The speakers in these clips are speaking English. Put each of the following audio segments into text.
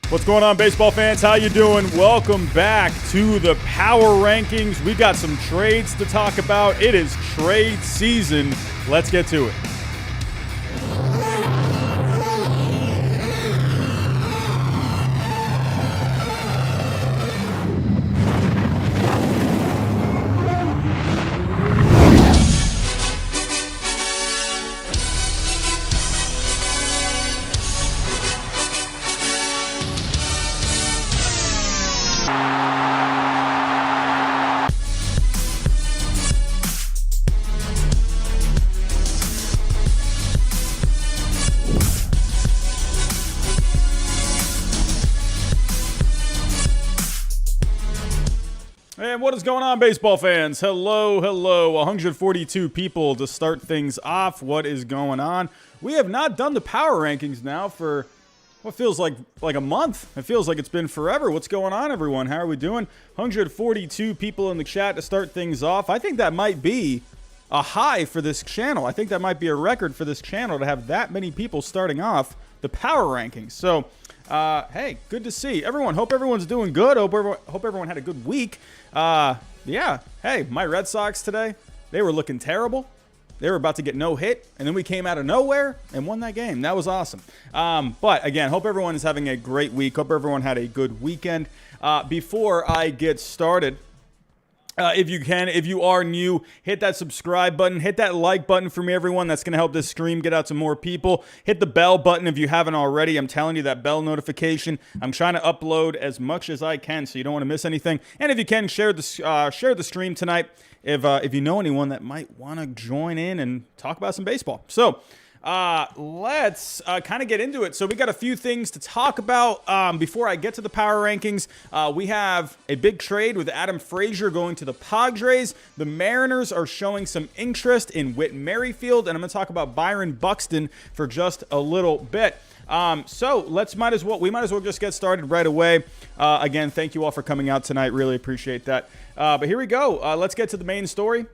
What's going on, baseball fans? How you doing? Welcome back to the Power Rankings. We got some trades to talk about. It is trade season. Let's get to it. And what is going on, baseball fans? Hello. 142 people to start things off. What is going on? We have not done the Power Rankings now for what feels like a month. It feels like it's been forever. What's going on, everyone? How are we doing? 142 people in the chat to start things off. I think that might be a high for this channel. I think that might be a record for this channel to have that many people starting off the Power Rankings. So, hey, good to see everyone. Hope everyone's doing good. Hope everyone had a good week. Yeah. Hey, my Red Sox today, they were looking terrible. They were about to get no hit, and then we came out of nowhere and won that game. That was awesome. But again, hope everyone is having a great week. Hope everyone had a good weekend. Before I get started, if you are new, hit that subscribe button, hit that like button for me, everyone. That's going to help this stream get out to more people. Hit the bell button if you haven't already. I'm telling you, that bell notification. I'm trying to upload as much as I can, so you don't want to miss anything. And if you can, share the stream tonight if you know anyone that might want to join in and talk about some baseball. So let's kind of get into it. So we got a few things to talk about before I get to the Power Rankings. We have a big trade with Adam Frazier going to the Padres. The Mariners are showing some interest in Whit Merrifield, and I'm going to talk about Byron Buxton for just a little bit. So we might as well just get started right away. Again, thank you all for coming out tonight. Really appreciate that. But here we go. Let's get to the main story.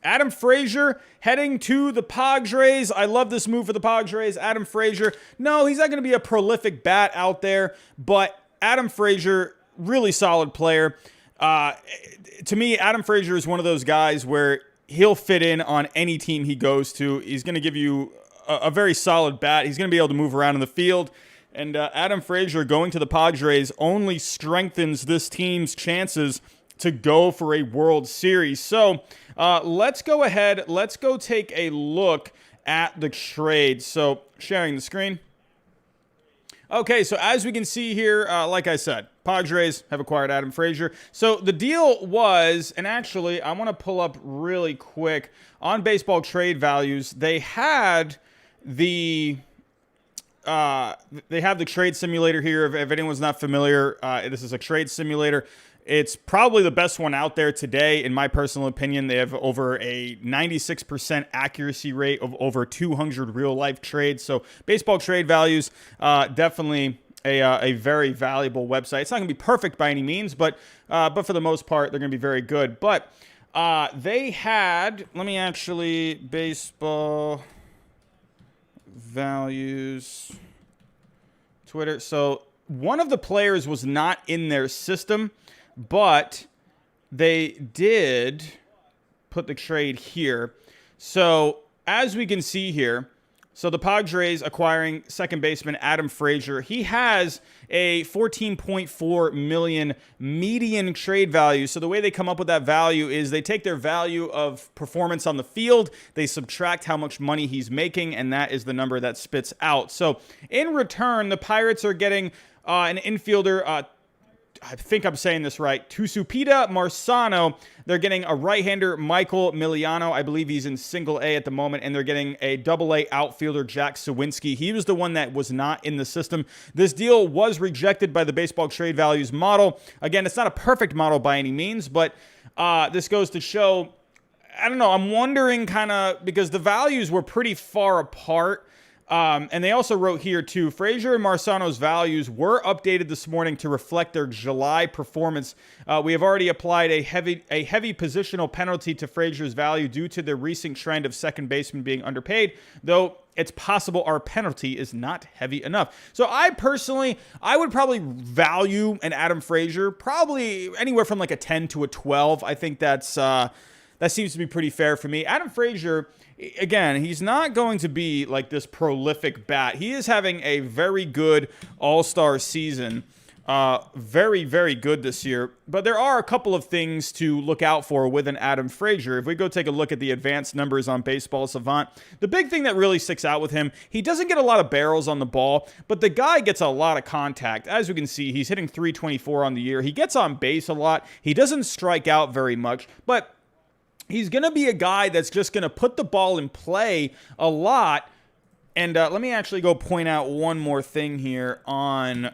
Adam Frazier heading to the Padres. I love this move for the Padres. Adam Frazier, no, he's not going to be a prolific bat out there, but Adam Frazier, really solid player. To me, Adam Frazier is one of those guys where he'll fit in on any team he goes to. He's going to give you a very solid bat. He's going to be able to move around in the field. And Adam Frazier going to the Padres only strengthens this team's chances to go for a World Series. So let's go ahead. Let's go take a look at the trade. So sharing the screen. Okay, so as we can see here, like I said, Padres have acquired Adam Frazier. So the deal was, and actually I want to pull up really quick on baseball trade values. They had the trade simulator here. If anyone's not familiar, this is a trade simulator. It's probably the best one out there today, in my personal opinion. They have over a 96% accuracy rate of over 200 real-life trades. So baseball trade values, definitely a very valuable website. It's not going to be perfect by any means, but for the most part, they're going to be very good. But they had, baseball values, Twitter. So one of the players was not in their system, but they did put the trade here. So as we can see here, so the Padres acquiring second baseman Adam Frazier. He has a $14.4 million median trade value. So the way they come up with that value is they take their value of performance on the field, they subtract how much money he's making, and that is the number that spits out. So in return, the Pirates are getting an infielder, I think I'm saying this right, Tusupita Marsano. They're getting a right-hander, Michael Miliano. I believe he's in single A at the moment, and they're getting a double-A outfielder, Jack Sawinski. He was the one that was not in the system. This deal was rejected by the baseball trade values model. Again, it's not a perfect model by any means, but this goes to show, I don't know, I'm wondering kind of, because the values were pretty far apart. And they also wrote here too, Frazier and Marsano's values were updated this morning to reflect their July performance. We have already applied a heavy positional penalty to Frazier's value due to the recent trend of second baseman being underpaid, though it's possible our penalty is not heavy enough. So I would probably value an Adam Frazier probably anywhere from like a 10 to a 12. I think that seems to be pretty fair for me. Adam Frazier, again, he's not going to be like this prolific bat. He is having a very good all-star season. Very, very good this year. But there are a couple of things to look out for with an Adam Frazier. If we go take a look at the advanced numbers on Baseball Savant, the big thing that really sticks out with him, he doesn't get a lot of barrels on the ball, but the guy gets a lot of contact. As we can see, he's hitting .324 on the year. He gets on base a lot. He doesn't strike out very much, but he's going to be a guy that's just going to put the ball in play a lot. And let me actually go point out one more thing here on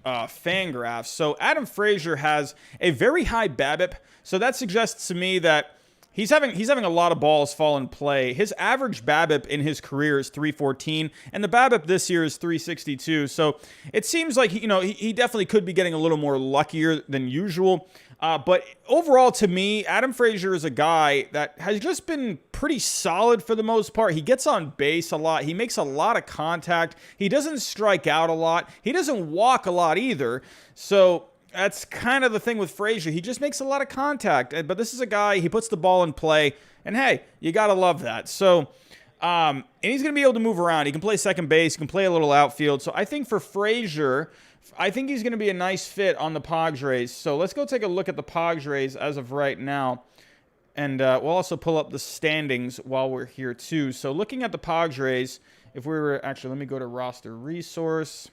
Fangraphs. So Adam Frazier has a very high BABIP, so that suggests to me that he's having a lot of balls fall in play. His average BABIP in his career is .314, and the BABIP this year is .362. So it seems like he definitely could be getting a little more luckier than usual. But overall, to me, Adam Frazier is a guy that has just been pretty solid for the most part. He gets on base a lot. He makes a lot of contact. He doesn't strike out a lot. He doesn't walk a lot either. So that's kind of the thing with Frazier. He just makes a lot of contact. But this is a guy, he puts the ball in play. And hey, you got to love that. So, and he's going to be able to move around. He can play second base. He can play a little outfield. So I think for Frazier, I think he's going to be a nice fit on the Padres. So let's go take a look at the Padres as of right now. And we'll also pull up the standings while we're here too. So looking at the Padres, if we were actually, let me go to roster resource.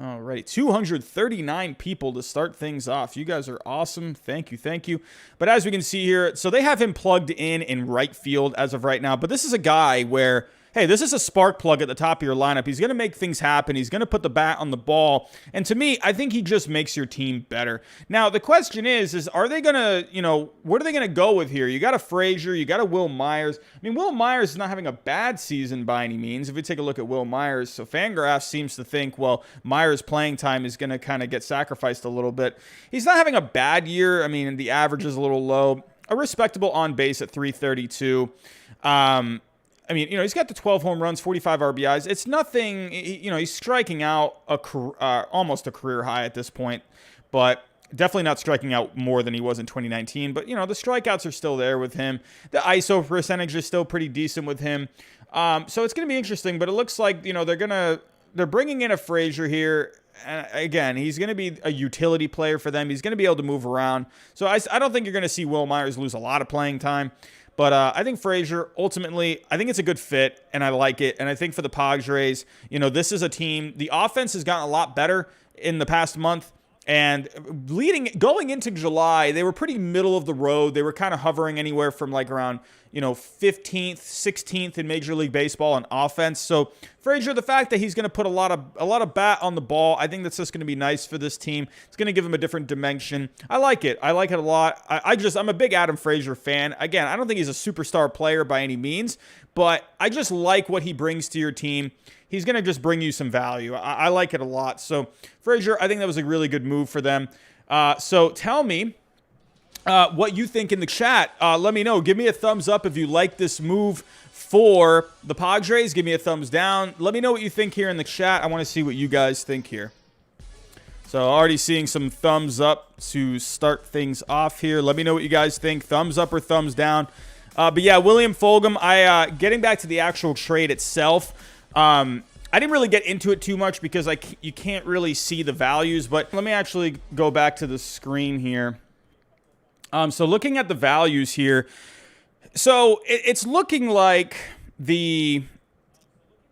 All right, 239 people to start things off. You guys are awesome. Thank you, thank you. But as we can see here, so they have him plugged in right field as of right now. But this is a guy where, hey, this is a spark plug at the top of your lineup. He's going to make things happen. He's going to put the bat on the ball. And to me, I think he just makes your team better. Now, the question is are they going to, what are they going to go with here? You got a Frazier. You got a Will Myers. I mean, Will Myers is not having a bad season by any means. If we take a look at Will Myers, so Fangraphs seems to think, well, Myers' playing time is going to kind of get sacrificed a little bit. He's not having a bad year. I mean, the average is a little low. A respectable on base at 332. I mean, he's got the 12 home runs, 45 RBIs. It's nothing, he's striking out almost a career high at this point, but definitely not striking out more than he was in 2019. But, the strikeouts are still there with him. The ISO percentage is still pretty decent with him. So it's going to be interesting, but it looks like, they're bringing in a Frazier here. Again, he's going to be a utility player for them. He's going to be able to move around. So I don't think you're going to see Will Myers lose a lot of playing time. But I think Frazier, ultimately, I think it's a good fit, and I like it. And I think for the Padres, this is a team. The offense has gotten a lot better in the past month. And going into July, they were pretty middle of the road. They were kind of hovering anywhere from like around, 15th, 16th in Major League Baseball on offense. So Frazier, the fact that he's going to put a lot of bat on the ball, I think that's just going to be nice for this team. It's going to give them a different dimension. I like it. I like it a lot. I'm a big Adam Frazier fan. Again, I don't think he's a superstar player by any means, but I just like what he brings to your team. He's going to just bring you some value. I like it a lot. So Frazier, I think that was a really good move for them. So tell me what you think in the chat. Let me know. Give me a thumbs up if you like this move for the Padres. Give me a thumbs down. Let me know what you think here in the chat. I want to see what you guys think here. So already seeing some thumbs up to start things off here. Let me know what you guys think. Thumbs up or thumbs down. But yeah, William Fulgham, getting back to the actual trade itself, I didn't really get into it too much because you can't really see the values, but let me actually go back to the screen here. So looking at the values here, so it's looking like the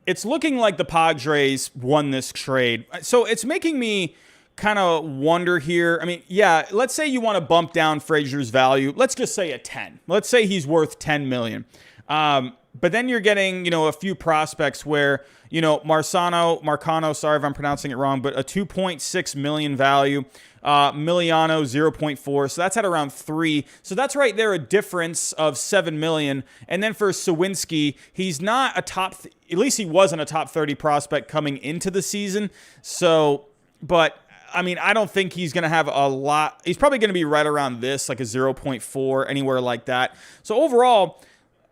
Padres won this trade. So it's making me kind of wonder here. I mean, yeah, let's say you want to bump down Frazier's value. Let's just say a 10. Let's say he's worth $10 million. But then you're getting, a few prospects where, Marcano, sorry if I'm pronouncing it wrong, but a 2.6 million value, Miliano 0.4. So that's at around 3. So that's right there a difference of 7 million. And then for Sawinski, he's not a at least he wasn't a top 30 prospect coming into the season. So, but I mean, I don't think he's going to have a lot. He's probably going to be right around this, like a 0.4, anywhere like that. So overall,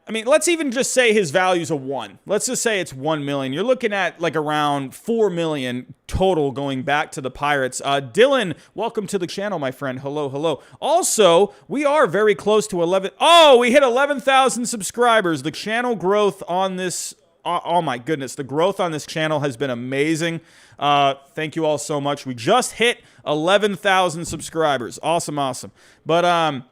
I mean, let's even just say his value's a 1. Let's just say it's 1 million. You're looking at like around 4 million total going back to the Pirates. Dylan, welcome to the channel, my friend. Hello, hello. Also, we are very close to 11. Oh, we hit 11,000 subscribers. The channel growth on this, oh my goodness, the growth on this channel has been amazing. Thank you all so much. We just hit 11,000 subscribers. Awesome, awesome. But,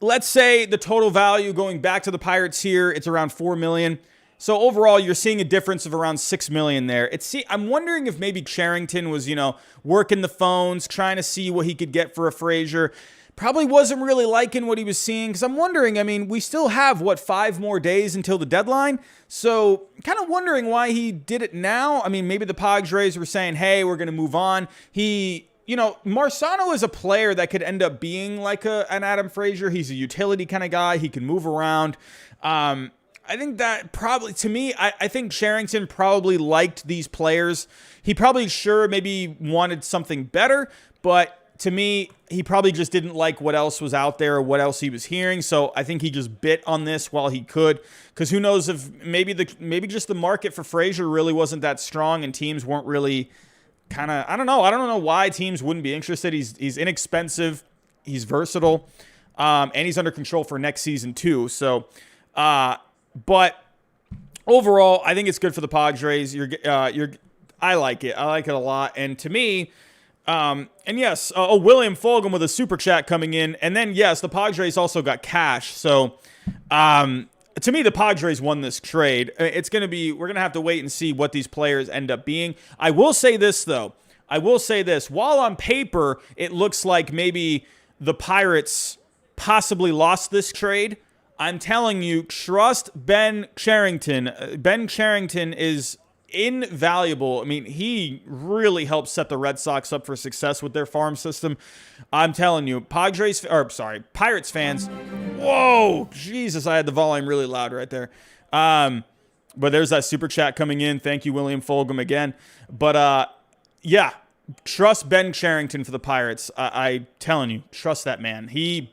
let's say the total value going back to the Pirates here, it's around 4 million. So overall, you're seeing a difference of around 6 million there. I'm wondering if maybe Cherington was, working the phones, trying to see what he could get for a Frazier. Probably wasn't really liking what he was seeing, because I'm wondering, I mean, we still have, 5 more days until the deadline? So kind of wondering why he did it now. I mean, maybe the Padres were saying, hey, we're going to move on. Marcano is a player that could end up being like an Adam Frazier. He's a utility kind of guy. He can move around. I think that probably, to me, I think Cherington probably liked these players. He probably maybe wanted something better, but to me, he probably just didn't like what else was out there or what else he was hearing. So I think he just bit on this while he could, because who knows if maybe just the market for Frazier really wasn't that strong and teams weren't really I don't know why teams wouldn't be interested. He's inexpensive, he's versatile, and he's under control for next season too. So, but overall, I think it's good for the Padres. I like it. I like it a lot. And to me, and yes, William Fulgham with a super chat coming in, and then yes, the Padres also got cash. So, to me, the Padres won this trade. We're going to have to wait and see what these players end up being. I will say this, though. While on paper, it looks like maybe the Pirates possibly lost this trade, I'm telling you, trust Ben Cherington. Ben Cherington is invaluable. I mean, he really helped set the Red Sox up for success with their farm system. I'm telling you, Pirates fans. Whoa, Jesus, I had the volume really loud right there. But there's that super chat coming in. Thank you, William Fulgham, again. But yeah, trust Ben Cherington for the Pirates. I telling you, trust that man. He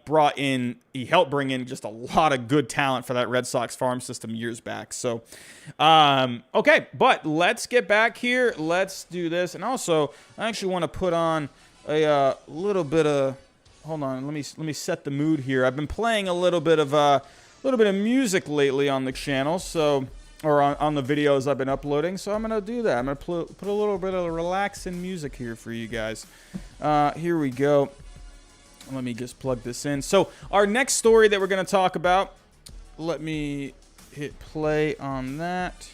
helped bring in just a lot of good talent for that Red Sox farm system years back. So, okay, but let's get back here. Let's do this. And also, I actually want to put on a little bit of. Hold on, let me set the mood here. I've been playing a little bit of music lately on the channel, or on the videos I've been uploading. So I'm gonna do that. I'm gonna put a little bit of relaxing music here for you guys. Here we go. Let me just plug this in. So our next story that we're gonna talk about. Let me hit play on that,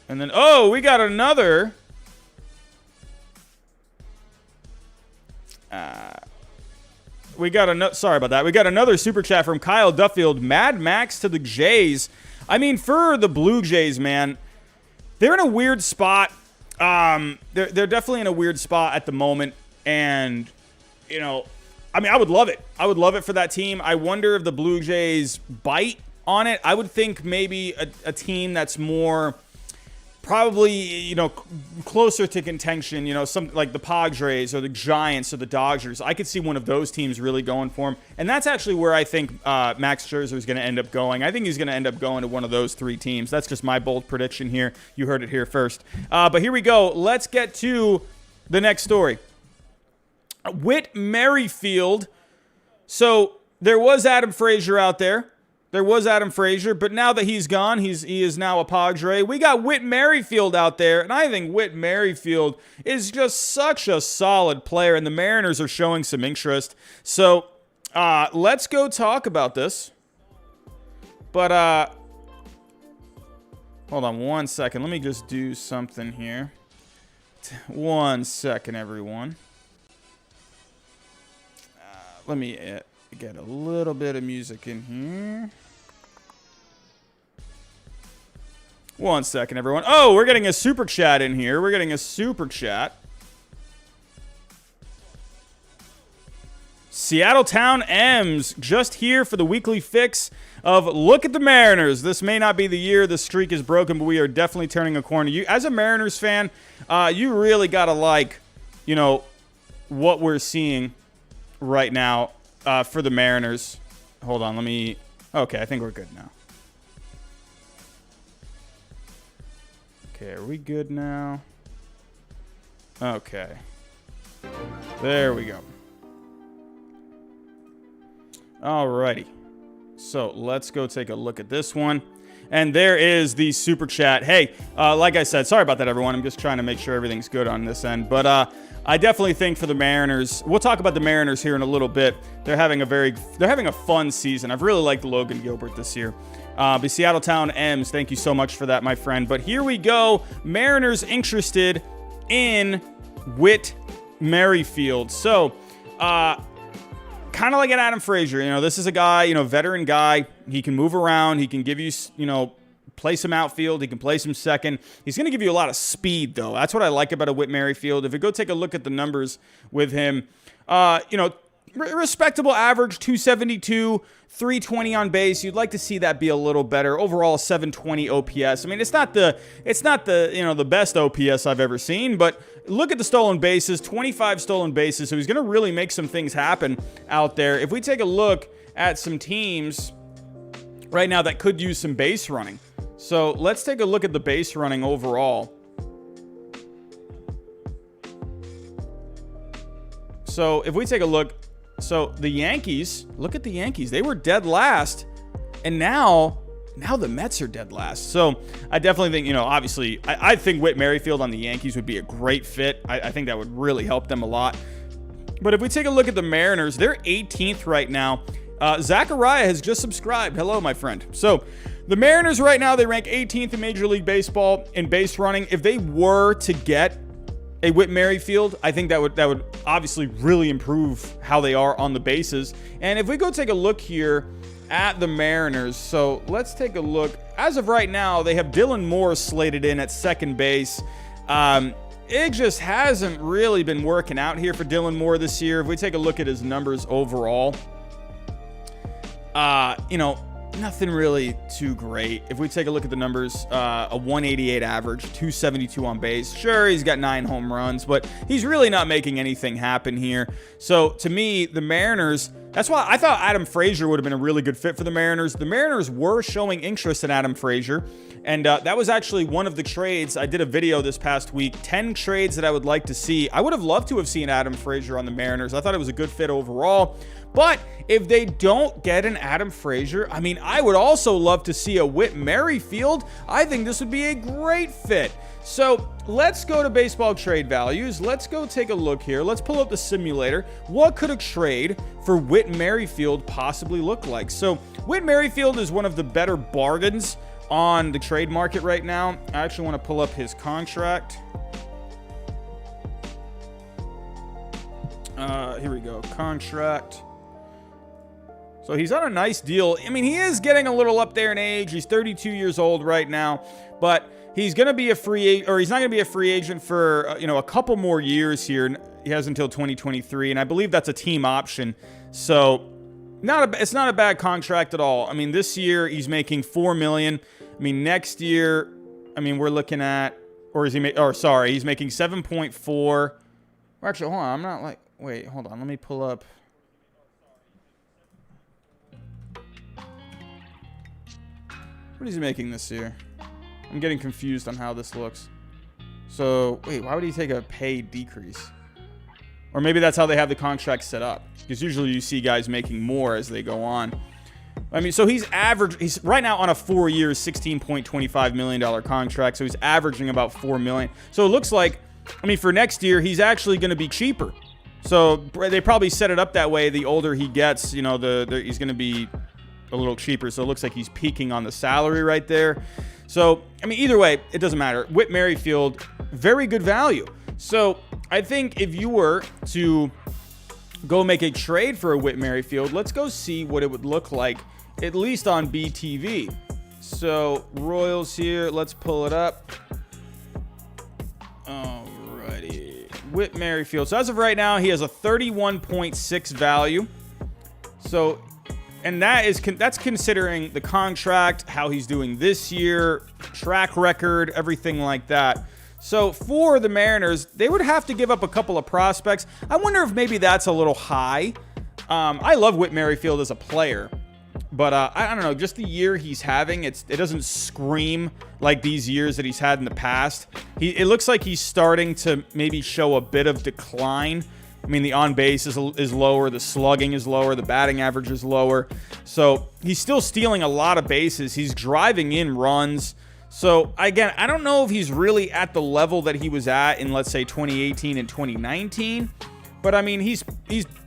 and then we got another. Sorry about that. We got another super chat from Kyle Duffield. Mad Max to the Jays. I mean, for the Blue Jays, man, they're in a weird spot. They're definitely in a weird spot at the moment. And, I mean, I would love it. I would love it for that team. I wonder if the Blue Jays bite on it. I would think maybe a team that's more probably, closer to contention, something like the Padres or the Giants or the Dodgers. I could see one of those teams really going for him. And that's actually where I think Max Scherzer is going to end up going. I think he's going to end up going to one of those 3 teams. That's just my bold prediction here. You heard it here first. But here we go. Let's get to the next story. Whit Merrifield. So there was Adam Frazier out there. But now that he's gone, he is now a Padre. We got Whit Merrifield out there, and I think Whit Merrifield is just such a solid player, and the Mariners are showing some interest. So let's go talk about this. But hold on one second. Let me just do something here. 1 second, everyone. Let me get a little bit of music in here. 1 second, everyone. Oh, we're getting a super chat in here. Seattle Town M's just here for the weekly fix of look at the Mariners. This may not be the year the streak is broken, but we are definitely turning a corner. You, as a Mariners fan, you really got to like, what we're seeing right now. for the Mariners. Hold on, let me... Okay, I think we're good now. Okay, are we good now? Okay. There we go. Alrighty. So let's go take a look at this one. And there is the super chat. Hey, like I said, sorry about that, everyone. I'm just trying to make sure everything's good on this end. But I definitely think for the Mariners, we'll talk about the Mariners here in a little bit. They're having a fun season. I've really liked Logan Gilbert this year. But Seattle Town M's, thank you so much for that, my friend. But here we go. Mariners interested in Whit Merrifield. So, kind of like an Adam Frazier. You know, this is a guy, you know, veteran guy. He can move around. He can give you, you know, play some outfield. He can play some second. He's going to give you a lot of speed, though. That's what I like about a Whit Merrifield. If you go take a look at the numbers with him, you know, respectable average, 272, 320 on base. You'd like to see that be a little better. Overall, 720 OPS. I mean, it's not the you know, the best OPS I've ever seen, but look at the stolen bases, 25 stolen bases. So he's going to really make some things happen out there. If we take a look at some teams right now that could use some base running. So let's take a look at the base running overall. So if we take a look, so the Yankees, look at the Yankees. They were dead last, and now the Mets are dead last. So I definitely think, you know, obviously, I think Whit Merrifield on the Yankees would be a great fit. I think that would really help them a lot. But if we take a look at the Mariners, they're 18th right now. Zachariah has just subscribed. Hello, my friend. So the Mariners right now, they rank 18th in Major League Baseball in base running. If they were to get a Whit Merrifield, I think that would obviously really improve how they are on the bases. And if we go take a look here at the Mariners, so let's take a look. As of right now, they have Dylan Moore slated in at second base. It just hasn't really been working out here for Dylan Moore this year. If we take a look at his numbers overall, you know, nothing really too great. If we take a look at the numbers, a 188 average, 272 on base. Sure, he's got 9 home runs, but he's really not making anything happen here. So to me, the Mariners, that's why I thought Adam Frazier would have been a really good fit for the Mariners. The Mariners were showing interest in Adam Frazier, and that was actually one of the trades. I did a video this past week, 10 trades that I would like to see. I would have loved to have seen Adam Frazier on the Mariners. I thought it was a good fit overall. But if they don't get an Adam Frazier, I mean, I would also love to see a Whit Merrifield. I think this would be a great fit. So let's go to baseball trade values. Let's go take a look here. Let's pull up the simulator. What could a trade for Whit Merrifield possibly look like? So Whit Merrifield is one of the better bargains on the trade market right now. I actually want to pull up his contract. Here we go. Contract. So he's on a nice deal. I mean, he is getting a little up there in age. He's 32 years old right now, but he's going to be a free agent, or he's not going to be a free agent for, you know, a couple more years here. He has until 2023, and I believe that's a team option. So it's not a bad contract at all. I mean, this year he's making $4 million. I mean, next year, I mean, we're looking at, or is he, he's making 7.4. Or actually, hold on. I'm not like, wait, hold on. Let me pull up. What is he making this year? I'm getting confused on how this looks. So, wait, why would he take a pay decrease? Or maybe that's how they have the contract set up. Because usually you see guys making more as they go on. I mean, so he's right now on a 4-year, $16.25 million contract. So he's averaging about $4 million. So it looks like, I mean, for next year, he's actually going to be cheaper. So they probably set it up that way. The older he gets, you know, he's going to be a little cheaper. So it looks like he's peaking on the salary right there. So, I mean, either way, it doesn't matter. Whit Merrifield, very good value. So I think if you were to go make a trade for a Whit Merrifield, let's go see what it would look like, at least on BTV. So Royals here, let's pull it up. Alrighty, Whit Merrifield. So as of right now, he has a 31.6 value. So, and that's considering the contract, how he's doing this year, track record, everything like that. So for the Mariners, they would have to give up a couple of prospects. I wonder if maybe that's a little high. I love Whit Merrifield as a player, but I don't know, just the year he's having, it doesn't scream like these years that he's had in the past. It looks like he's starting to maybe show a bit of decline. I mean, the on-base is lower, the slugging is lower, the batting average is lower. So he's still stealing a lot of bases. He's driving in runs. So, again, I don't know if he's really at the level that he was at in, let's say, 2018 and 2019. But, I mean, he's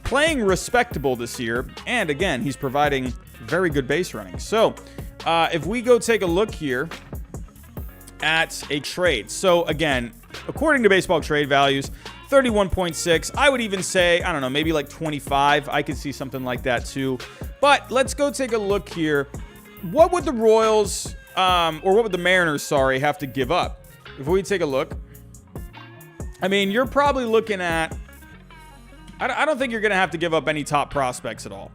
playing respectable this year. And, again, he's providing very good base running. So, if we go take a look here at a trade. So, again, according to baseball trade values, 31.6. I would even say, I don't know, maybe like 25. I could see something like that, too. But let's go take a look here. What would the Royals... or what would the Mariners, have to give up? If we take a look, I mean, you're probably looking at, I don't think you're going to have to give up any top prospects at all.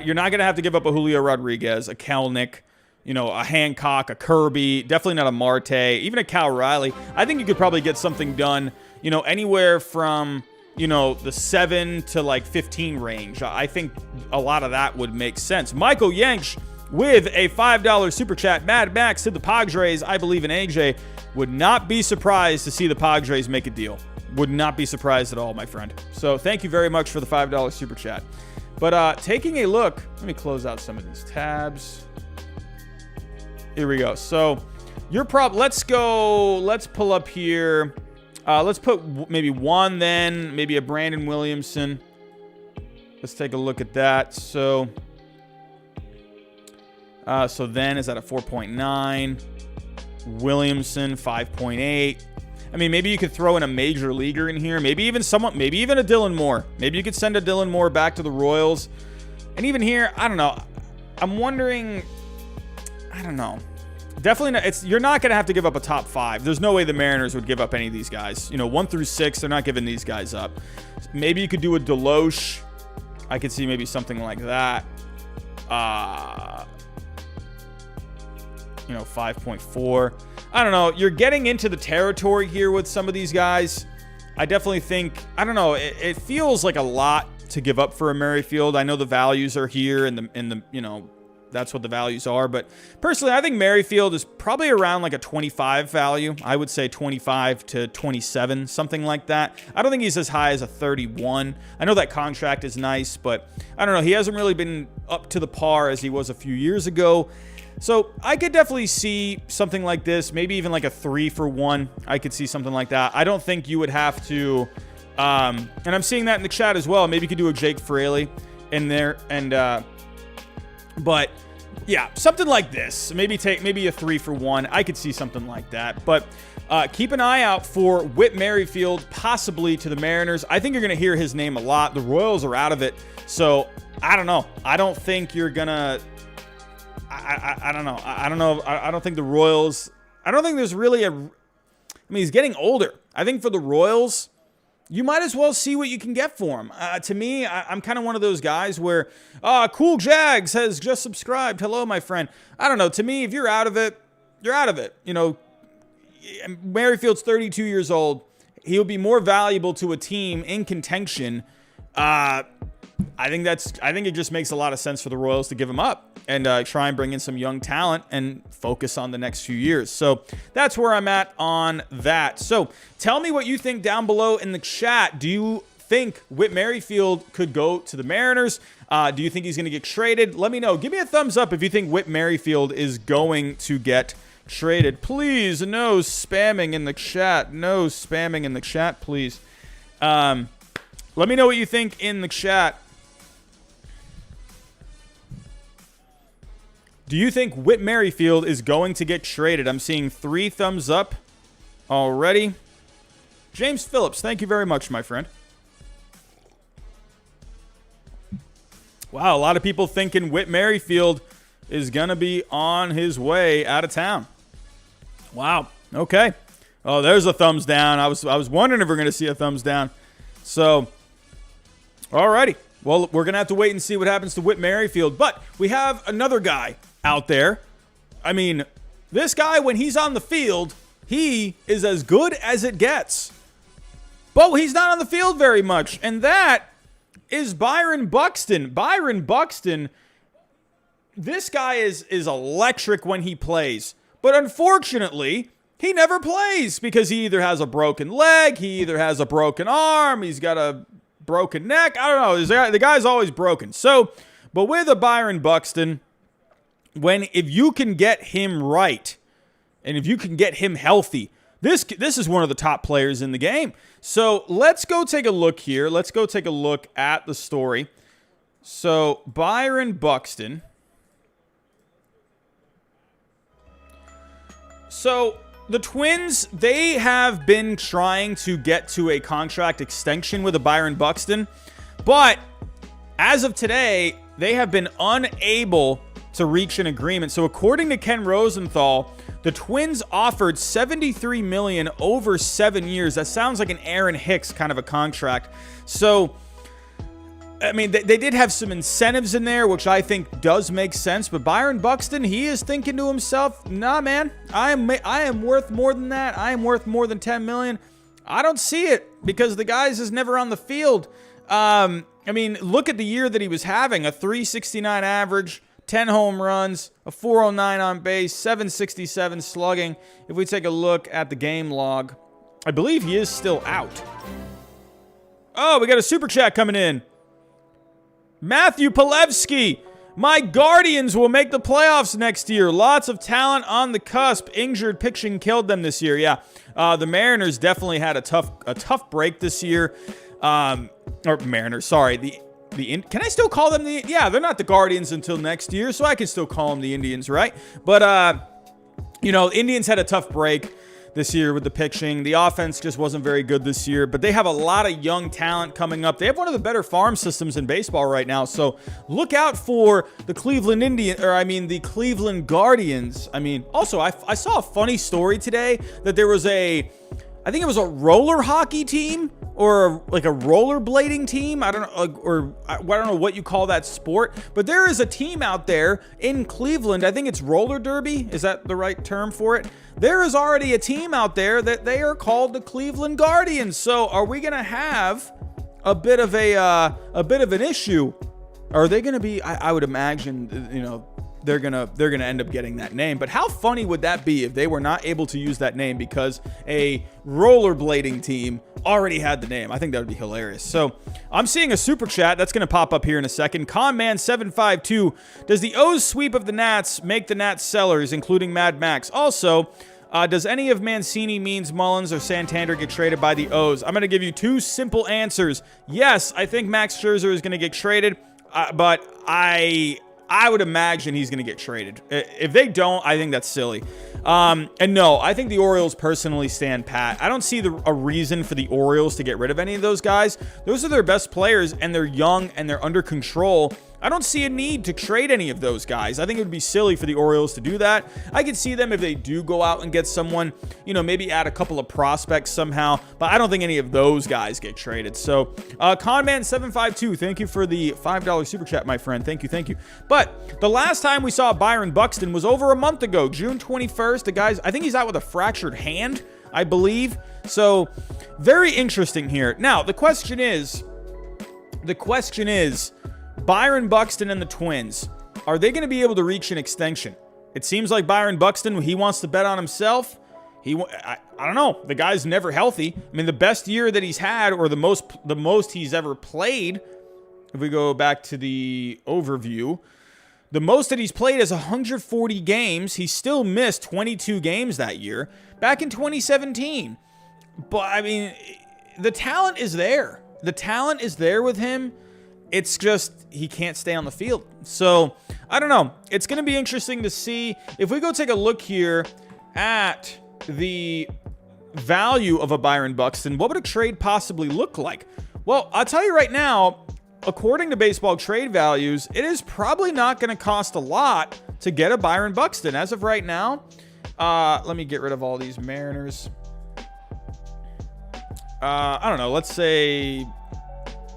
You're not going to have to give up a Julio Rodriguez, a Kelenic, a Hancock, a Kirby, definitely not a Marte, even a Cal Riley. I think you could probably get something done, anywhere from, the 7 to like 15 range. I think a lot of that would make sense. Michael Yanch, with a $5 super chat. Mad Max to the Padres. I believe in AJ. Would not be surprised to see the Padres make a deal. Would not be surprised at all, my friend. So thank you very much for the $5 super chat. But taking a look, let me close out some of these tabs. Here we go. So let's pull up here. Let's put maybe one then, maybe a Brandon Williamson. Let's take a look at that. So then is that a 4.9? Williamson, 5.8. I mean, maybe you could throw in a major leaguer in here. Maybe even a Dylan Moore. Maybe you could send a Dylan Moore back to the Royals. And even here, I don't know. I'm wondering, I don't know. Definitely not, you're not going to have to give up a top 5. There's no way the Mariners would give up any of these guys. 1 through 6, they're not giving these guys up. Maybe you could do a Deloche. I could see maybe something like that. 5.4. I don't know. You're getting into the territory here with some of these guys. I definitely think, I don't know. It feels like a lot to give up for a Merrifield. I know the values are here and the that's what the values are. But personally, I think Merrifield is probably around like a 25 value. I would say 25 to 27, something like that. I don't think he's as high as a 31. I know that contract is nice, but I don't know. He hasn't really been up to the par as he was a few years ago. So I could definitely see something like this, maybe even like a 3-for-1. I could see something like that. I don't think you would have to, and I'm seeing that in the chat as well. Maybe you could do a Jake Fraley in there, and but yeah, something like this. Maybe a 3-for-1. I could see something like that. But keep an eye out for Whit Merrifield, possibly to the Mariners. I think you're going to hear his name a lot. The Royals are out of it, so I don't know. I don't think you're gonna. I don't know. I don't know. I don't think the Royals. I don't think there's really he's getting older. I think for the Royals, you might as well see what you can get for him. To me, I'm kind of one of those guys where, Cool Jags has just subscribed. Hello, my friend. I don't know. To me, if you're out of it, you're out of it. Merrifield's 32 years old. He'll be more valuable to a team in contention. I think it just makes a lot of sense for the Royals to give him up and try and bring in some young talent and focus on the next few years. So that's where I'm at on that. So tell me what you think down below in the chat. Do you think Whit Merrifield could go to the Mariners? Do you think he's going to get traded? Let me know. Give me a thumbs up if you think Whit Merrifield is going to get traded. Please, no spamming in the chat. No spamming in the chat, please. Let me know what you think in the chat. Do you think Whit Merrifield is going to get traded? I'm seeing 3 thumbs up already. James Phillips, thank you very much, my friend. Wow, a lot of people thinking Whit Merrifield is going to be on his way out of town. Wow, okay. Oh, there's a thumbs down. I was wondering if we're going to see a thumbs down. So, alrighty. Well, we're going to have to wait and see what happens to Whit Merrifield. But we have another guy out there. I mean, this guy, when he's on the field, he is as good as it gets. But he's not on the field very much. And that is Byron Buxton. Byron Buxton, this guy is electric when he plays. But unfortunately, he never plays because he either has a broken leg, he either has a broken arm, he's got a broken neck. I don't know. The guy's always broken. So, but with a Byron Buxton, if you can get him right, and if you can get him healthy, this is one of the top players in the game. So let's go take a look here. Let's go take a look at the story. So Byron Buxton. So the Twins, they have been trying to get to a contract extension with a Byron Buxton, but as of today, they have been unable to reach an agreement. So according to Ken Rosenthal, the Twins offered $73 million over 7 years. That sounds like an Aaron Hicks kind of a contract. So, I mean, they did have some incentives in there, which I think does make sense. But Byron Buxton, he is thinking to himself, nah, man, I am worth more than that. I am worth more than $10 million. I don't see it because the guy's is never on the field. I mean, look at the year that he was having, a .369 average, 10 home runs, a .409 on base, .767 slugging. If we take a look at the game log, I believe he is still out. Oh, we got a super chat coming in. Matthew Palevsky. My Guardians will make the playoffs next year. Lots of talent on the cusp. Injured pitching killed them this year. Yeah, the Mariners definitely had a tough break this year. Or Mariners, sorry. Can I still call them yeah, they're not the Guardians until next year, so I can still call them the Indians, right? But, Indians had a tough break this year with the pitching. The offense just wasn't very good this year, but they have a lot of young talent coming up. They have one of the better farm systems in baseball right now, so look out for the the Cleveland Guardians. I mean, also, I saw a funny story today that there was I think it was a roller hockey team or like a rollerblading team. I don't know, I don't know what you call that sport, but there is a team out there in Cleveland. I think it's roller derby. Is that the right term for it? There is already a team out there that they are called the Cleveland Guardians. So are we going to have a bit of an issue? Are they going to be, I would imagine, they're gonna end up getting that name. But how funny would that be if they were not able to use that name because a rollerblading team already had the name? I think that would be hilarious. So I'm seeing a super chat that's gonna pop up here in a second. Conman752, does the O's sweep of the Nats make the Nats sellers, including Mad Max? Also, does any of Mancini, Means, Mullins, or Santander get traded by the O's? I'm going to give you two simple answers. Yes, I think Max Scherzer is going to get traded, but I would imagine he's going to get traded. If they don't, I think that's silly. And no, I think the Orioles personally stand pat. I don't see a reason for the Orioles to get rid of any of those guys. Those are their best players, and they're young, and they're under control. I don't see a need to trade any of those guys. I think it would be silly for the Orioles to do that. I could see them if they do go out and get someone, maybe add a couple of prospects somehow, but I don't think any of those guys get traded. So, Conman752, thank you for the $5 super chat, my friend. Thank you. But the last time we saw Byron Buxton was over a month ago, June 21st. The guy's, I think he's out with a fractured hand, I believe. So, very interesting here. Now, the question is, Byron Buxton and the Twins, are they going to be able to reach an extension? It seems like Byron Buxton, he wants to bet on himself. I don't know. The guy's never healthy. I mean, the best year that he's had, or the most he's ever played, if we go back to the overview, the most that he's played is 140 games. He still missed 22 games that year, back in 2017. But, I mean, the talent is there. The talent is there with him. It's just he can't stay on the field. So, I don't know. It's going to be interesting to see. If we go take a look here at the value of a Byron Buxton, what would a trade possibly look like? Well, I'll tell you right now, according to baseball trade values, it is probably not going to cost a lot to get a Byron Buxton. As of right now, let me get rid of all these Mariners. I don't know. Let's say...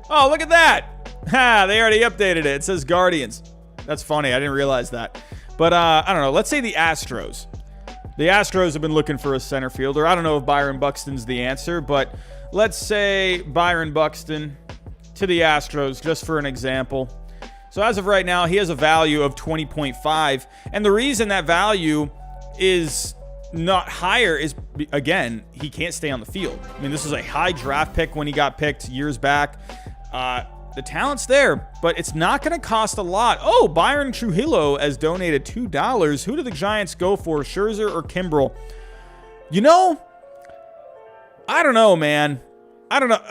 Oh, look at that. They already updated it. It says Guardians. That's funny. I didn't realize that. But I don't know. Let's say the Astros. The Astros have been looking for a center fielder. I don't know if Byron Buxton's the answer, but let's say Byron Buxton to the Astros, just for an example. So as of right now, he has a value of 20.5. And the reason that value is not higher is, again, he can't stay on the field. I mean, this was a high draft pick when he got picked years back. The talent's there, but it's not going to cost a lot. Oh, Byron Trujillo has donated $2. Who do the Giants go for, Scherzer or Kimbrel? You know, I don't know, man. I don't know.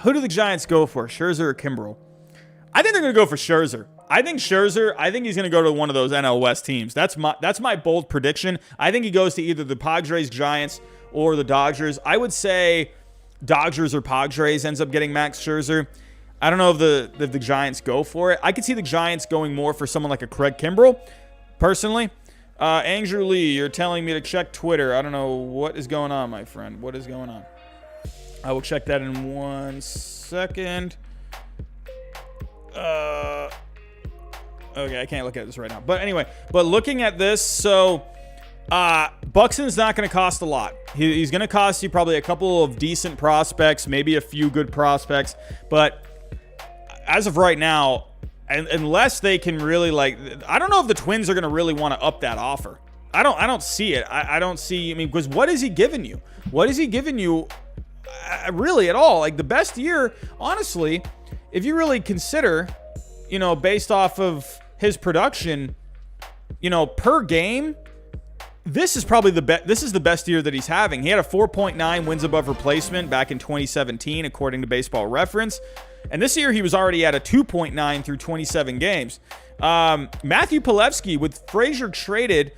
Who do the Giants go for, Scherzer or Kimbrel? I think they're going to go for Scherzer. I think he's going to go to one of those NL West teams. That's my bold prediction. I think he goes to either the Padres, Giants, or the Dodgers. I would say Dodgers or Padres ends up getting Max Scherzer. I don't know if the Giants go for it. I could see the Giants going more for someone like a Craig Kimbrel, personally. Andrew Lee, you're telling me to check Twitter. I don't know what is going on, my friend. What is going on? I will check that in 1 second. Okay, I can't look at this right now. But anyway, looking at this, so Buxton's not going to cost a lot. He's going to cost you probably a couple of decent prospects, maybe a few good prospects. But as of right now, unless they can really, like, I don't know if the Twins are going to really want to up that offer. I don't see it. I don't see, I mean, because what is he giving you? What is he giving you really at all? Like, the best year, honestly, if you really consider, you know, based off of his production, you know, per game, this is probably this is the best year that he's having. He had a 4.9 wins above replacement back in 2017, according to Baseball Reference. And this year he was already at a 2.9 through 27 games. Matthew Pilevsky, with Frazier traded,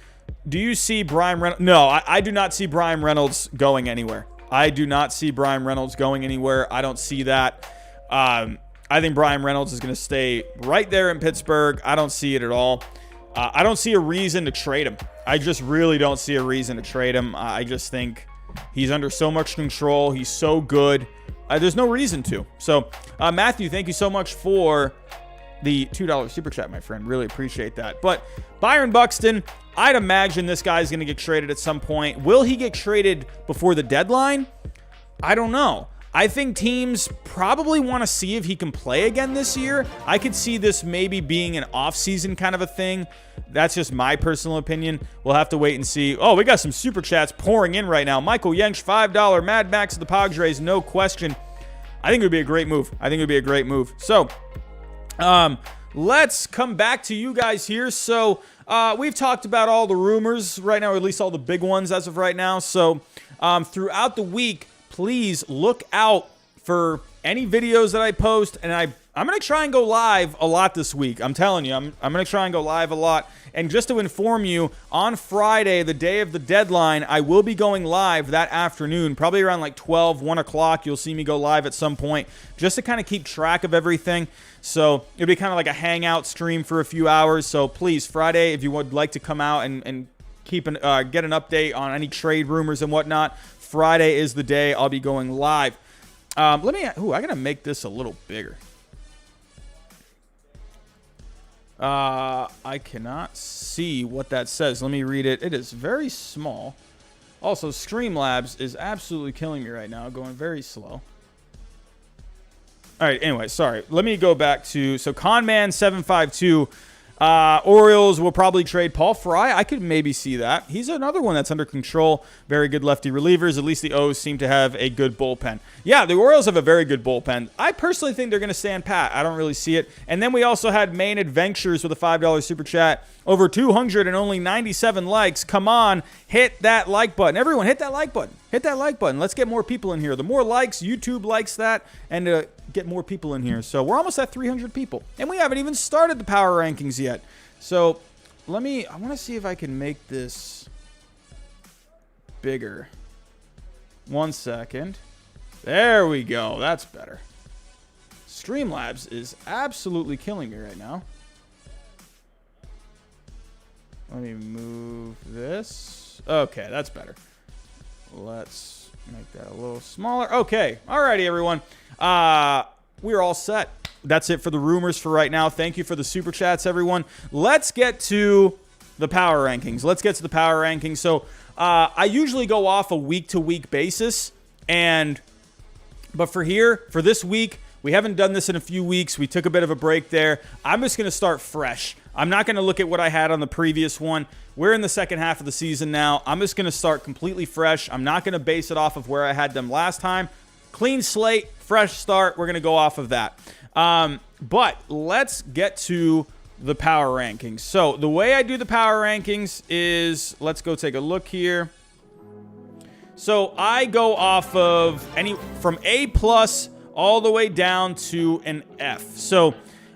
do you see Brian Reynolds? No, I do not see Brian Reynolds going anywhere. I do not see Brian Reynolds going anywhere. I don't see that. I think Brian Reynolds is going to stay right there in Pittsburgh. I don't see it at all. I don't see a reason to trade him. I just really don't see a reason to trade him. I just think he's under so much control. He's so good. There's no reason to. So, Matthew, thank you so much for the $2 super chat, my friend. Really appreciate that. But Byron Buxton, I'd imagine this guy's going to get traded at some point. Will he get traded before the deadline? I don't know. I think teams probably want to see if he can play again this year. I could see this maybe being an off-season kind of a thing. That's just my personal opinion. We'll have to wait and see. Oh, we got some super chats pouring in right now. Michael Yench, $5. Mad Max of the Padres, no question. I think it would be a great move. So, let's come back to you guys here. So, we've talked about all the rumors right now, or at least all the big ones as of right now. So, throughout the week, please look out for any videos that I post, and I'm going to try and go live a lot this week. I'm telling you, I'm going to try and go live a lot. And just to inform you, on Friday, the day of the deadline, I will be going live that afternoon, probably around like 12, 1 o'clock. You'll see me go live at some point just to kind of keep track of everything. So it'll be kind of like a hangout stream for a few hours. So please, Friday, if you would like to come out and keep get an update on any trade rumors and whatnot, Friday is the day I'll be going live. I gotta make this a little bigger. I cannot see what that says. Let me read it. It is very small. Also, Streamlabs is absolutely killing me right now, going very slow. All right, anyway, sorry. Let me go back to, so Conman752, Orioles will probably trade Paul Fry. I could maybe see that. He's another one that's under control. Very good lefty relievers. At least the O's seem to have a good bullpen. Yeah, the Orioles have a very good bullpen. I personally think they're going to stand pat. I don't really see it. And then we also had Main Adventures with a $5 super chat. Over 200 and only 97 likes. Come on, hit that like button. Everyone, hit that like button. Hit that like button. Let's get more people in here. The more likes, YouTube likes that, and get more people in here. So we're almost at 300 people, and we haven't even started the power rankings yet. So I want to see if I can make this bigger. 1 second. There we go. That's better. Streamlabs is absolutely killing me right now. Let me move this. Okay, that's better. Let's make that a little smaller. Okay. Alrighty, everyone. We're all set. That's it for the rumors for right now. Thank you for the super chats, everyone. Let's get to the power rankings. So I usually go off a week-to-week basis, but for this week, We haven't done this in a few weeks. We took a bit of a break there. I'm just going to start fresh. I'm not going to look at what I had on the previous one. We're in the second half of the season now. I'm just going to start completely fresh. I'm not going to base it off of where I had them last time. Clean slate, fresh start. We're going to go off of that. But let's get to the power rankings. So the way I do the power rankings is, let's go take a look here. So I go off of from A+ all the way down to an F. So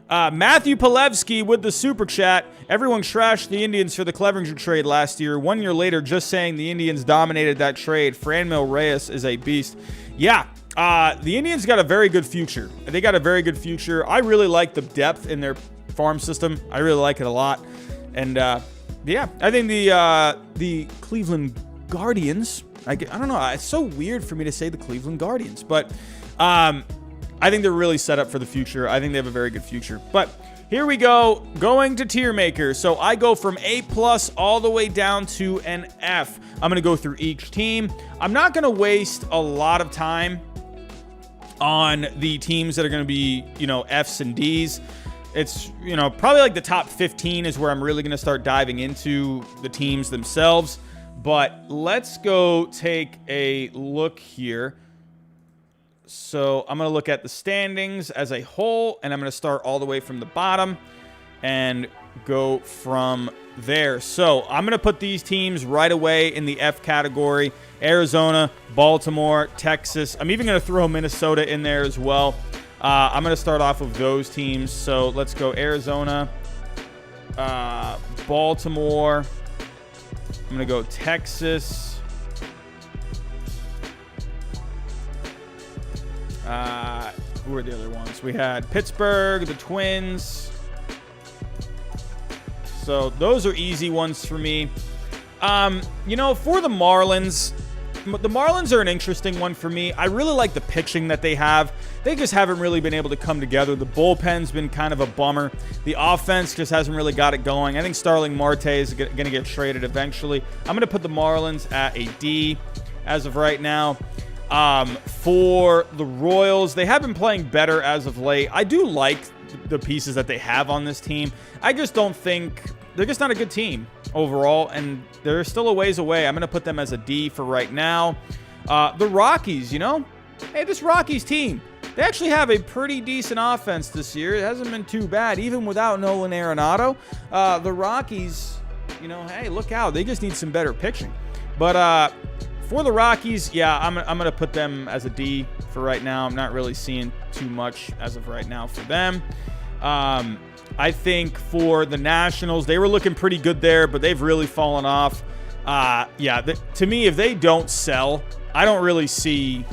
Matthew Palevsky with the super chat. Everyone trashed the Indians for the Clevenger trade last year. 1 year later, just saying the Indians dominated that trade. Franmil Reyes is a beast. Yeah, the Indians got a very good future. They got a very good future. I really like the depth in their farm system. I really like it a lot. And yeah, I think the Cleveland Guardians, I don't know, it's so weird for me to say the Cleveland Guardians, but I think they're really set up for the future. I think they have a very good future. But here we go, going to tier maker. So I go from A+ all the way down to an F. I'm going to go through each team. I'm not going to waste a lot of time on the teams that are going to be, Fs and Ds. It's, probably like the top 15 is where I'm really going to start diving into the teams themselves. But let's go take a look here. So I'm going to look at the standings as a whole, and I'm going to start all the way from the bottom and go from there. So I'm going to put these teams right away in the F category. Arizona, Baltimore, Texas. I'm even going to throw Minnesota in there as well. I'm going to start off with those teams. So let's go Arizona, Baltimore. I'm going to go Texas. Who are the other ones? We had Pittsburgh, the Twins. So those are easy ones for me. For the Marlins are an interesting one for me. I really like the pitching that they have. They just haven't really been able to come together. The bullpen's been kind of a bummer. The offense just hasn't really got it going. I think Starling Marte is going to get traded eventually. I'm going to put the Marlins at a D as of right now. For the Royals, they have been playing better as of late. I do like the pieces that they have on this team. I just don't think they're just not a good team overall, and they're still a ways away. I'm going to put them as a D for right now. The Rockies, hey, this Rockies team, they actually have a pretty decent offense this year. It hasn't been too bad, even without Nolan Arenado. The Rockies, hey, look out. They just need some better pitching. But for the Rockies, yeah, I'm going to put them as a D for right now. I'm not really seeing too much as of right now for them. I think for the Nationals, they were looking pretty good there, but they've really fallen off. To me, if they don't sell, I don't really see...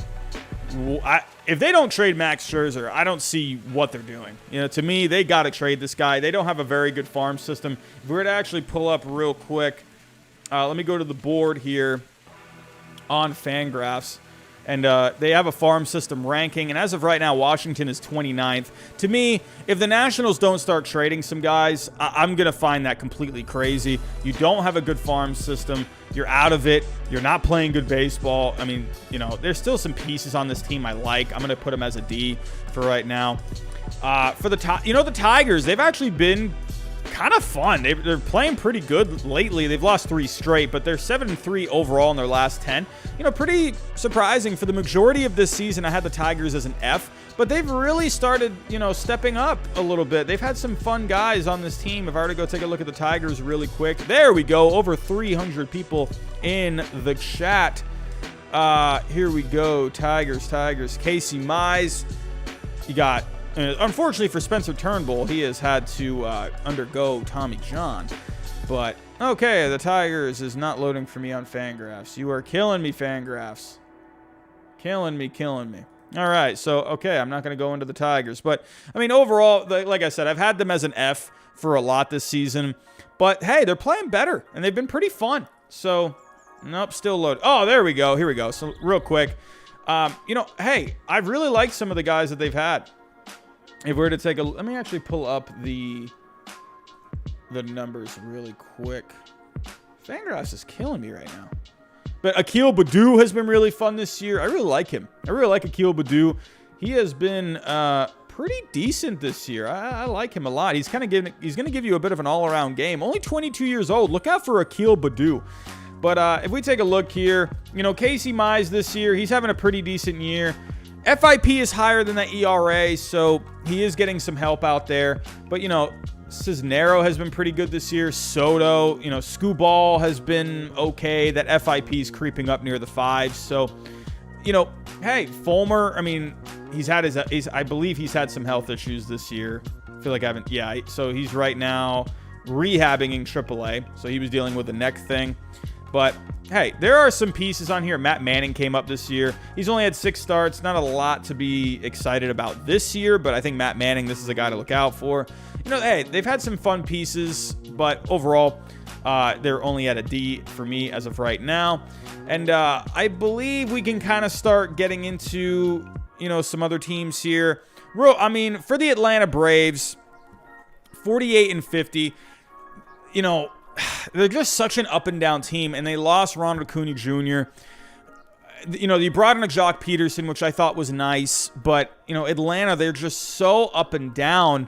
if they don't trade Max Scherzer, I don't see what they're doing. To me, they got to trade this guy. They don't have a very good farm system. If we were to actually pull up real quick, let me go to the board here on Fangraphs, and they have a farm system ranking, and as of right now, Washington is 29th. To me, if the Nationals don't start trading some guys, I'm going to find that completely crazy. You don't have a good farm system. You're out of it. You're not playing good baseball. I mean, there's still some pieces on this team I like. I'm going to put them as a D for right now. For the Tigers, they've actually been kind of fun. They're playing pretty good lately. They've lost 3 straight, but they're 7-3 overall in their last 10. Pretty surprising. For the majority of this season, I had the Tigers as an F, but they've really started, stepping up a little bit. They've had some fun guys on this team. If I were to go take a look at the Tigers really quick, there we go. Over 300 people in the chat. Here we go. Tigers. Casey Mize. You got... unfortunately for Spencer Turnbull, he has had to undergo Tommy John. But, okay, the Tigers is not loading for me on Fangraphs. You are killing me, Fangraphs. Killing me. All right, so, okay, I'm not going to go into the Tigers. But, I mean, overall, like I said, I've had them as an F for a lot this season. But, hey, they're playing better, and they've been pretty fun. So, nope, still loaded. Oh, there we go. Here we go. So, real quick. Hey, I've really liked some of the guys that they've had. If we were to take a... let me actually pull up the numbers really quick. Fangraphs is killing me right now. But Akil Baddoo has been really fun this year. I really like him. I really like Akil Baddoo. he has been pretty decent this year. I like him a lot. He's going to give you a bit of an all-around game. Only 22 years old. Look out for Akil Baddoo. But if we take a look here, Casey Mize this year, he's having a pretty decent year. FIP is higher than that ERA, so he is getting some help out there. But, Cisnero has been pretty good this year. Soto, Scooball has been okay. That FIP is creeping up near the 5s. So, hey, Fulmer, I mean, I believe he's had some health issues this year. I feel like I haven't, so he's right now rehabbing in AAA. So he was dealing with a neck thing. But, hey, there are some pieces on here. Matt Manning came up this year. He's only had 6 starts. Not a lot to be excited about this year, but I think Matt Manning, this is a guy to look out for. Hey, they've had some fun pieces, but overall, they're only at a D for me as of right now. And I believe we can kind of start getting into, some other teams here. For the Atlanta Braves, 48-50, they're just such an up and down team, and they lost Ronald Acuna Jr. You brought in a Jock Peterson, which I thought was nice, but Atlanta, they're just so up and down,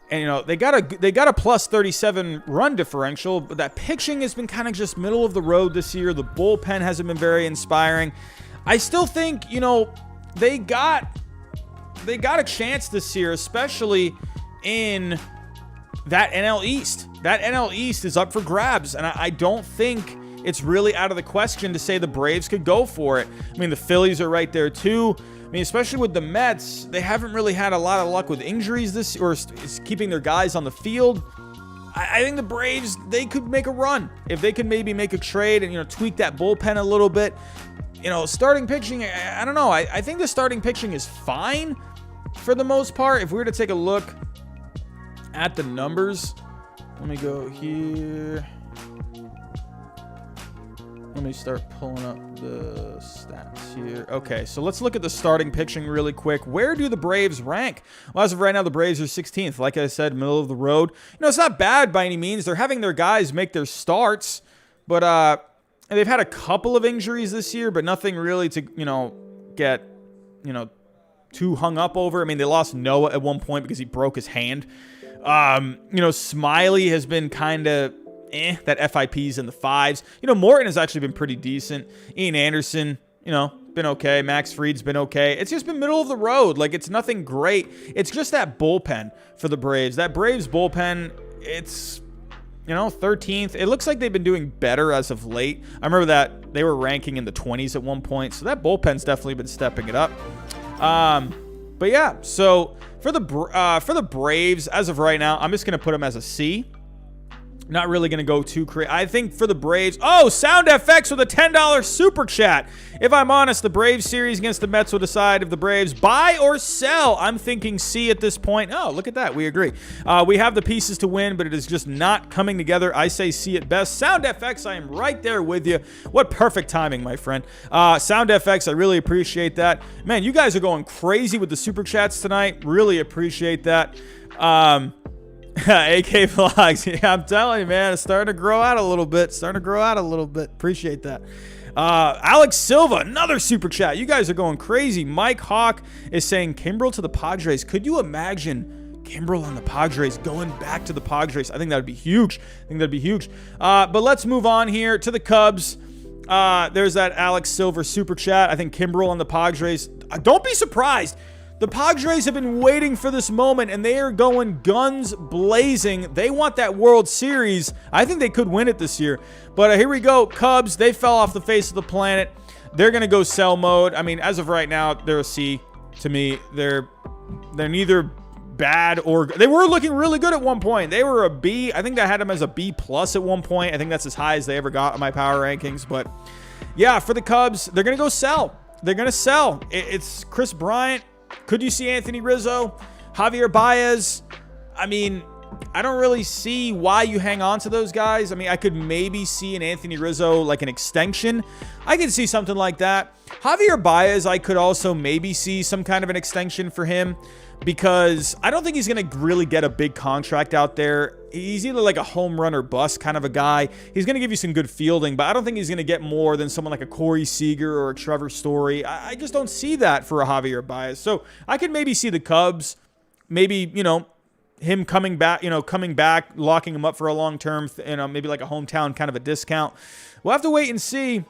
and they got a plus 37 run differential, but that pitching has been kind of just middle of the road this year. The bullpen hasn't been very inspiring. I still think they got a chance this year, especially in that NL East. That NL East is up for grabs, and I don't think it's really out of the question to say the Braves could go for it. I mean, the Phillies are right there too. I mean, especially with the Mets, they haven't really had a lot of luck with injuries or keeping their guys on the field. I think the Braves, they could make a run. If they could maybe make a trade and, tweak that bullpen a little bit. Starting pitching, I don't know. I think the starting pitching is fine for the most part. If we were to take a look at the numbers, let me go here. Let me start pulling up the stats here. Okay, so let's look at the starting pitching really quick. Where do the Braves rank? Well, as of right now, the Braves are 16th. Like I said, middle of the road. It's not bad by any means. They're having their guys make their starts, but they've had a couple of injuries this year, but nothing really to, get, too hung up over. I mean, they lost Noah at one point because he broke his hand. Smiley has been kind of that FIP's in the 5s. Morton has actually been pretty decent. Ian Anderson, been okay. Max Fried's been okay. It's just been middle of the road. Like, it's nothing great. It's just that bullpen for the Braves. That Braves bullpen, it's, 13th. It looks like they've been doing better as of late. I remember that they were ranking in the 20s at one point. So that bullpen's definitely been stepping it up. But yeah, so for the Braves, as of right now, I'm just going to put them as a C. Not really going to go too crazy. I think for the Braves... Oh, Sound FX with a $10 super chat. If I'm honest, the Braves series against the Mets will decide if the Braves buy or sell. I'm thinking C at this point. Oh, look at that. We agree. We have the pieces to win, but it is just not coming together. I say C at best. Sound FX, I am right there with you. What perfect timing, my friend. Sound FX, I really appreciate that. Man, you guys are going crazy with the super chats tonight. Really appreciate that. AK Vlogs. Yeah, I'm telling you, man, it's starting to grow out a little bit. Appreciate that. Alex Silva, another super chat. You guys are going crazy. Mike Hawk is saying Kimbrel to the Padres. Could you imagine Kimbrel on the Padres going back to the Padres? I think that would be huge. But let's move on here to the Cubs. There's that Alex Silva super chat. I think Kimbrel on the Padres. Don't be surprised. The Padres have been waiting for this moment, and they are going guns blazing. They want that World Series. I think they could win it this year. But here we go. Cubs, they fell off the face of the planet. They're going to go sell mode. I mean, as of right now, they're a C to me. They're neither bad or... They were looking really good at one point. They were a B. I think I had them as a B+ at one point. I think that's as high as they ever got on my power rankings. But, yeah, for the Cubs, they're going to go sell. They're going to sell. It's Chris Bryant. Could you see Anthony Rizzo, Javier Baez? I mean, I don't really see why you hang on to those guys. I mean, I could maybe see an Anthony Rizzo, like an extension. I could see something like that. Javier Baez, I could also maybe see some kind of an extension for him, because I don't think he's going to really get a big contract out there. He's either like a home run or bust kind of a guy. He's going to give you some good fielding, but I don't think he's going to get more than someone like a Corey Seager or a Trevor Story. I just don't see that for a Javier Baez. So I could maybe see the Cubs, maybe, him coming back, locking him up for a long term, maybe like a hometown kind of a discount. We'll have to wait and see.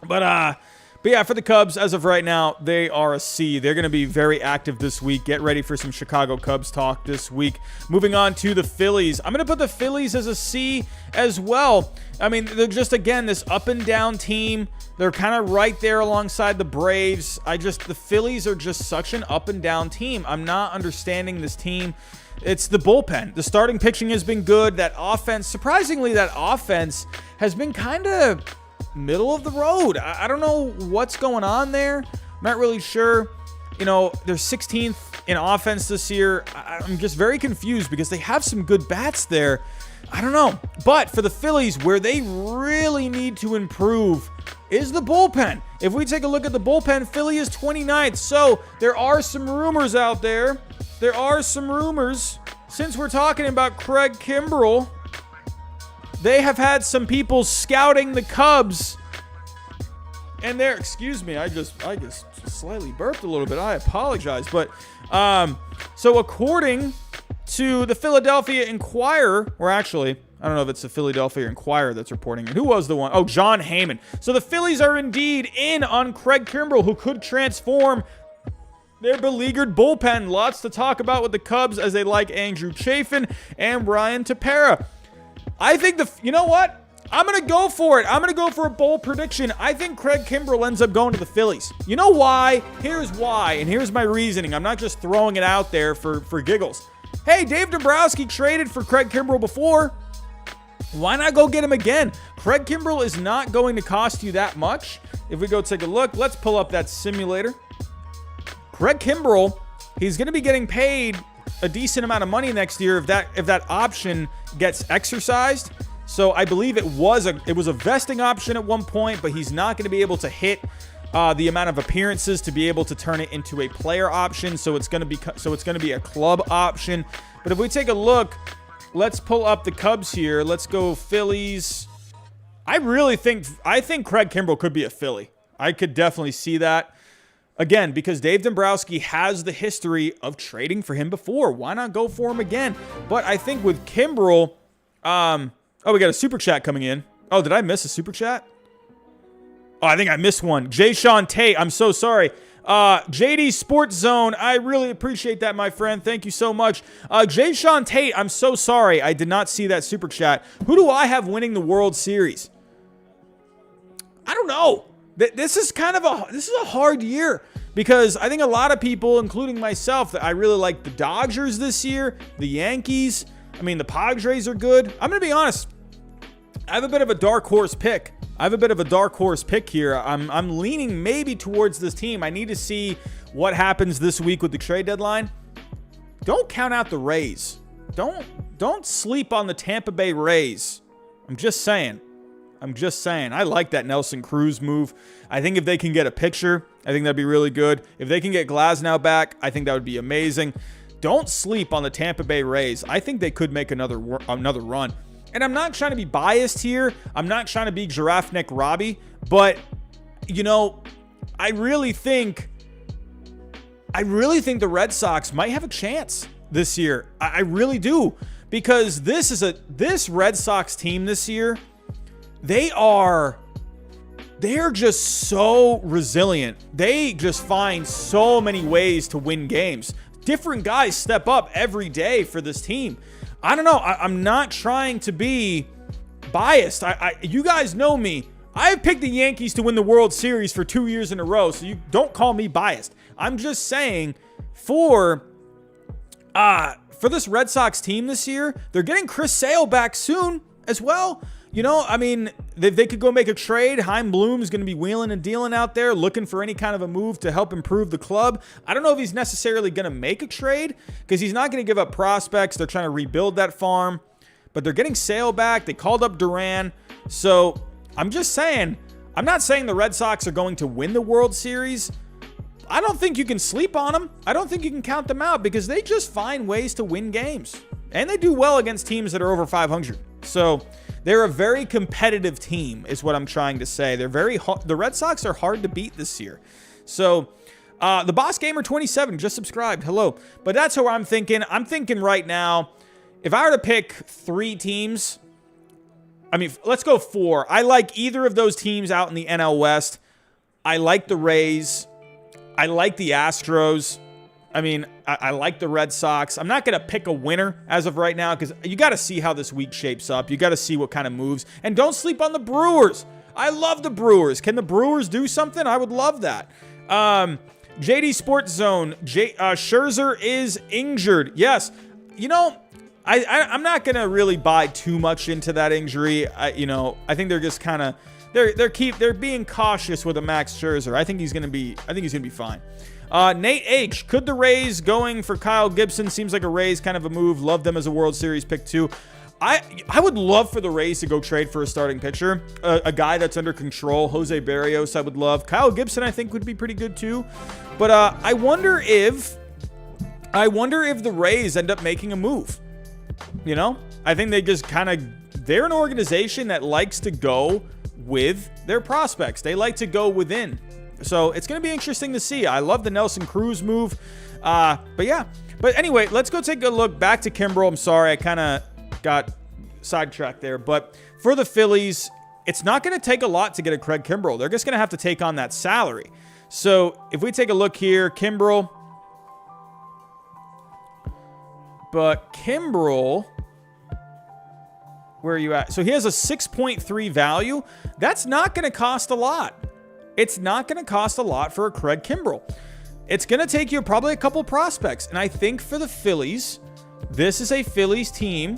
But yeah, for the Cubs, as of right now, they are a C. They're going to be very active this week. Get ready for some Chicago Cubs talk this week. Moving on to the Phillies. I'm going to put the Phillies as a C as well. I mean, they're just, again, this up and down team. They're kind of right there alongside the Braves. The Phillies are just such an up and down team. I'm not understanding this team. It's the bullpen. The starting pitching has been good. That offense, surprisingly, has been kind of middle of the road. I don't know what's going on there. I'm not really sure. They're 16th in offense this year. I'm just very confused because they have some good bats there. I don't know. But for the Phillies, where they really need to improve is the bullpen. If we take a look at the bullpen, Philly is 29th. So there are some rumors out there. Since we're talking about Craig Kimbrel, they have had some people scouting the Cubs, and they're, excuse me, I just slightly burped a little bit. I apologize. But so according to the Philadelphia Inquirer, or actually, I don't know if it's the Philadelphia Inquirer that's reporting it. Who was the one? Oh, John Heyman. So the Phillies are indeed in on Craig Kimbrel, who could transform their beleaguered bullpen. Lots to talk about with the Cubs, as they like Andrew Chafin and Brian Tepera. I think you know what? I'm going to go for it. I'm going to go for a bold prediction. I think Craig Kimbrel ends up going to the Phillies. You know why? Here's why, and here's my reasoning. I'm not just throwing it out there for giggles. Hey, Dave Dombrowski traded for Craig Kimbrel before. Why not go get him again? Craig Kimbrel is not going to cost you that much. If we go take a look, let's pull up that simulator. Craig Kimbrel, he's going to be getting paid a decent amount of money next year if that option gets exercised. So I believe it was a vesting option at one point, but he's not going to be able to hit the amount of appearances to be able to turn it into a player option. So it's going to be a club option. But if we take a look, let's pull up the Cubs here. Let's go Phillies. I think Craig Kimbrel could be a Philly. I could definitely see that. Again, because Dave Dombrowski has the history of trading for him before. Why not go for him again? But I think with Kimbrel, we got a super chat coming in. Oh, did I miss a super chat? Oh, I think I missed one. Jay Sean Tate, I'm so sorry. JD Sports Zone, I really appreciate that, my friend. Thank you so much. Jay Sean Tate, I'm so sorry. I did not see that super chat. Who do I have winning the World Series? I don't know. This is a hard year, because I think a lot of people, including myself, that I really like the Dodgers this year, the Yankees. I mean, the Padres are good. I'm going to be honest. I have a bit of a dark horse pick. Here. I'm leaning maybe towards this team. I need to see what happens this week with the trade deadline. Don't count out the Rays. Don't sleep on the Tampa Bay Rays. I'm just saying. I like that Nelson Cruz move. I think if they can get a pitcher, I think that'd be really good. If they can get Glasnow back, I think that would be amazing. Don't sleep on the Tampa Bay Rays. I think they could make another run. And I'm not trying to be biased here. I'm not trying to be Giraffe Neck Robbie. But, I really think the Red Sox might have a chance this year. I really do. Because this Red Sox team this year, they're just so resilient. They just find so many ways to win games. Different guys step up every day for this team. I don't know. I'm not trying to be biased. You guys know me. I've picked the Yankees to win the World Series for 2 years in a row, so you don't call me biased. I'm just saying for this Red Sox team this year, they're getting Chris Sale back soon as well. You know, I mean, they could go make a trade. Chaim Bloom's going to be wheeling and dealing out there, looking for any kind of a move to help improve the club. I don't know if he's necessarily going to make a trade because he's not going to give up prospects. They're trying to rebuild that farm, but they're getting Sale back. They called up Duran. So I'm just saying, I'm not saying the Red Sox are going to win the World Series. I don't think you can sleep on them. I don't think you can count them out because they just find ways to win games. And they do well against teams that are over 500. So they're a very competitive team is what I'm trying to say. They're very the Red Sox are hard to beat this year. So the Boss Gamer 27 just subscribed. Hello. But that's how I'm thinking. I'm thinking right now, if I were to pick 3 teams, I mean, let's go 4. I like either of those teams out in the NL West. I like the Rays. I like the Astros. I mean, I like the Red Sox. I'm not going to pick a winner as of right now because you got to see how this week shapes up. You got to see what kind of moves. And don't sleep on the Brewers. I love the Brewers. Can the Brewers do something? I would love that. JD Sports Zone. Scherzer is injured. Yes. You know, I'm not going to really buy too much into that injury. I think they're just kind of they're being cautious with a Max Scherzer. I think he's going to be fine. Nate H. Could the Rays going for Kyle Gibson? Seems like a Rays kind of a move. Love them as a World Series pick too. I would love for the Rays to go trade for a starting pitcher, a guy that's under control. Jose Barrios, I would love. Kyle Gibson, I think would be pretty good too. But I wonder if the Rays end up making a move. You know, I think they just they're an organization that likes to go with their prospects. They like to go within. So it's going to be interesting to see. I love the Nelson Cruz move. But yeah. But anyway, let's go take a look back to Kimbrel. I'm sorry, I kind of got sidetracked there. But for the Phillies, it's not going to take a lot to get a Craig Kimbrel. They're just going to have to take on that salary. So if we take a look here, Kimbrel. But Kimbrel, where are you at? So he has a 6.3 value. That's not going to cost a lot. It's not going to cost a lot for a Craig Kimbrel. It's going to take you probably a couple prospects. And I think for the Phillies, this is a Phillies team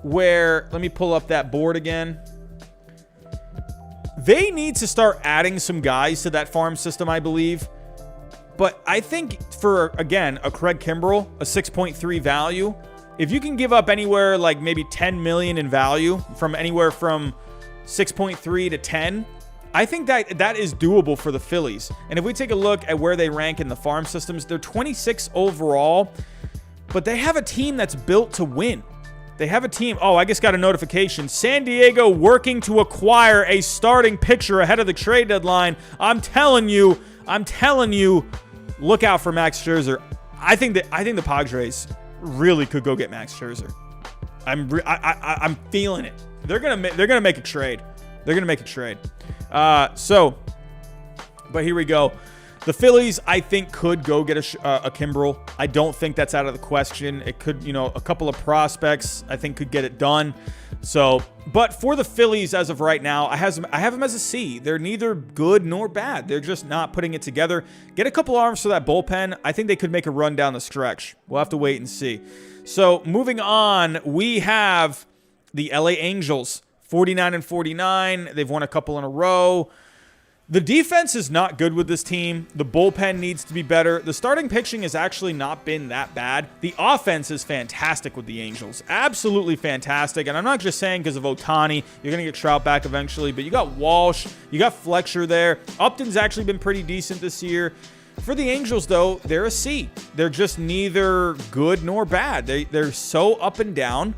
where, let me pull up that board again. They need to start adding some guys to that farm system, I believe. But I think for, again, a Craig Kimbrel, a 6.3 value, if you can give up anywhere like maybe 10 million in value from anywhere from 6.3 to 10, I think that is doable for the Phillies. And if we take a look at where they rank in the farm systems, they're 26 overall, but they have a team that's built to win. They have a team. Oh, I just got a notification. San Diego working to acquire a starting pitcher ahead of the trade deadline. I'm telling you, look out for Max Scherzer. I think the Padres really could go get Max Scherzer. I'm feeling it. They're gonna make a trade. But here we go. The Phillies, I think, could go get a Kimbrel. I don't think that's out of the question. It could, a couple of prospects, I think, could get it done. So, but for the Phillies, as of right now, I have them as a C. They're neither good nor bad. They're just not putting it together. Get a couple arms for that bullpen. I think they could make a run down the stretch. We'll have to wait and see. So, moving on, we have the LA Angels. 49-49. They've won a couple in a row. The defense is not good with this team. The bullpen needs to be better. The starting pitching has actually not been that bad. The offense is fantastic with the Angels. Absolutely fantastic. And I'm not just saying because of Ohtani. You're going to get Trout back eventually. But you got Walsh. You got Fletcher there. Upton's actually been pretty decent this year. For the Angels, though, they're a C. They're just neither good nor bad. They're so up and down.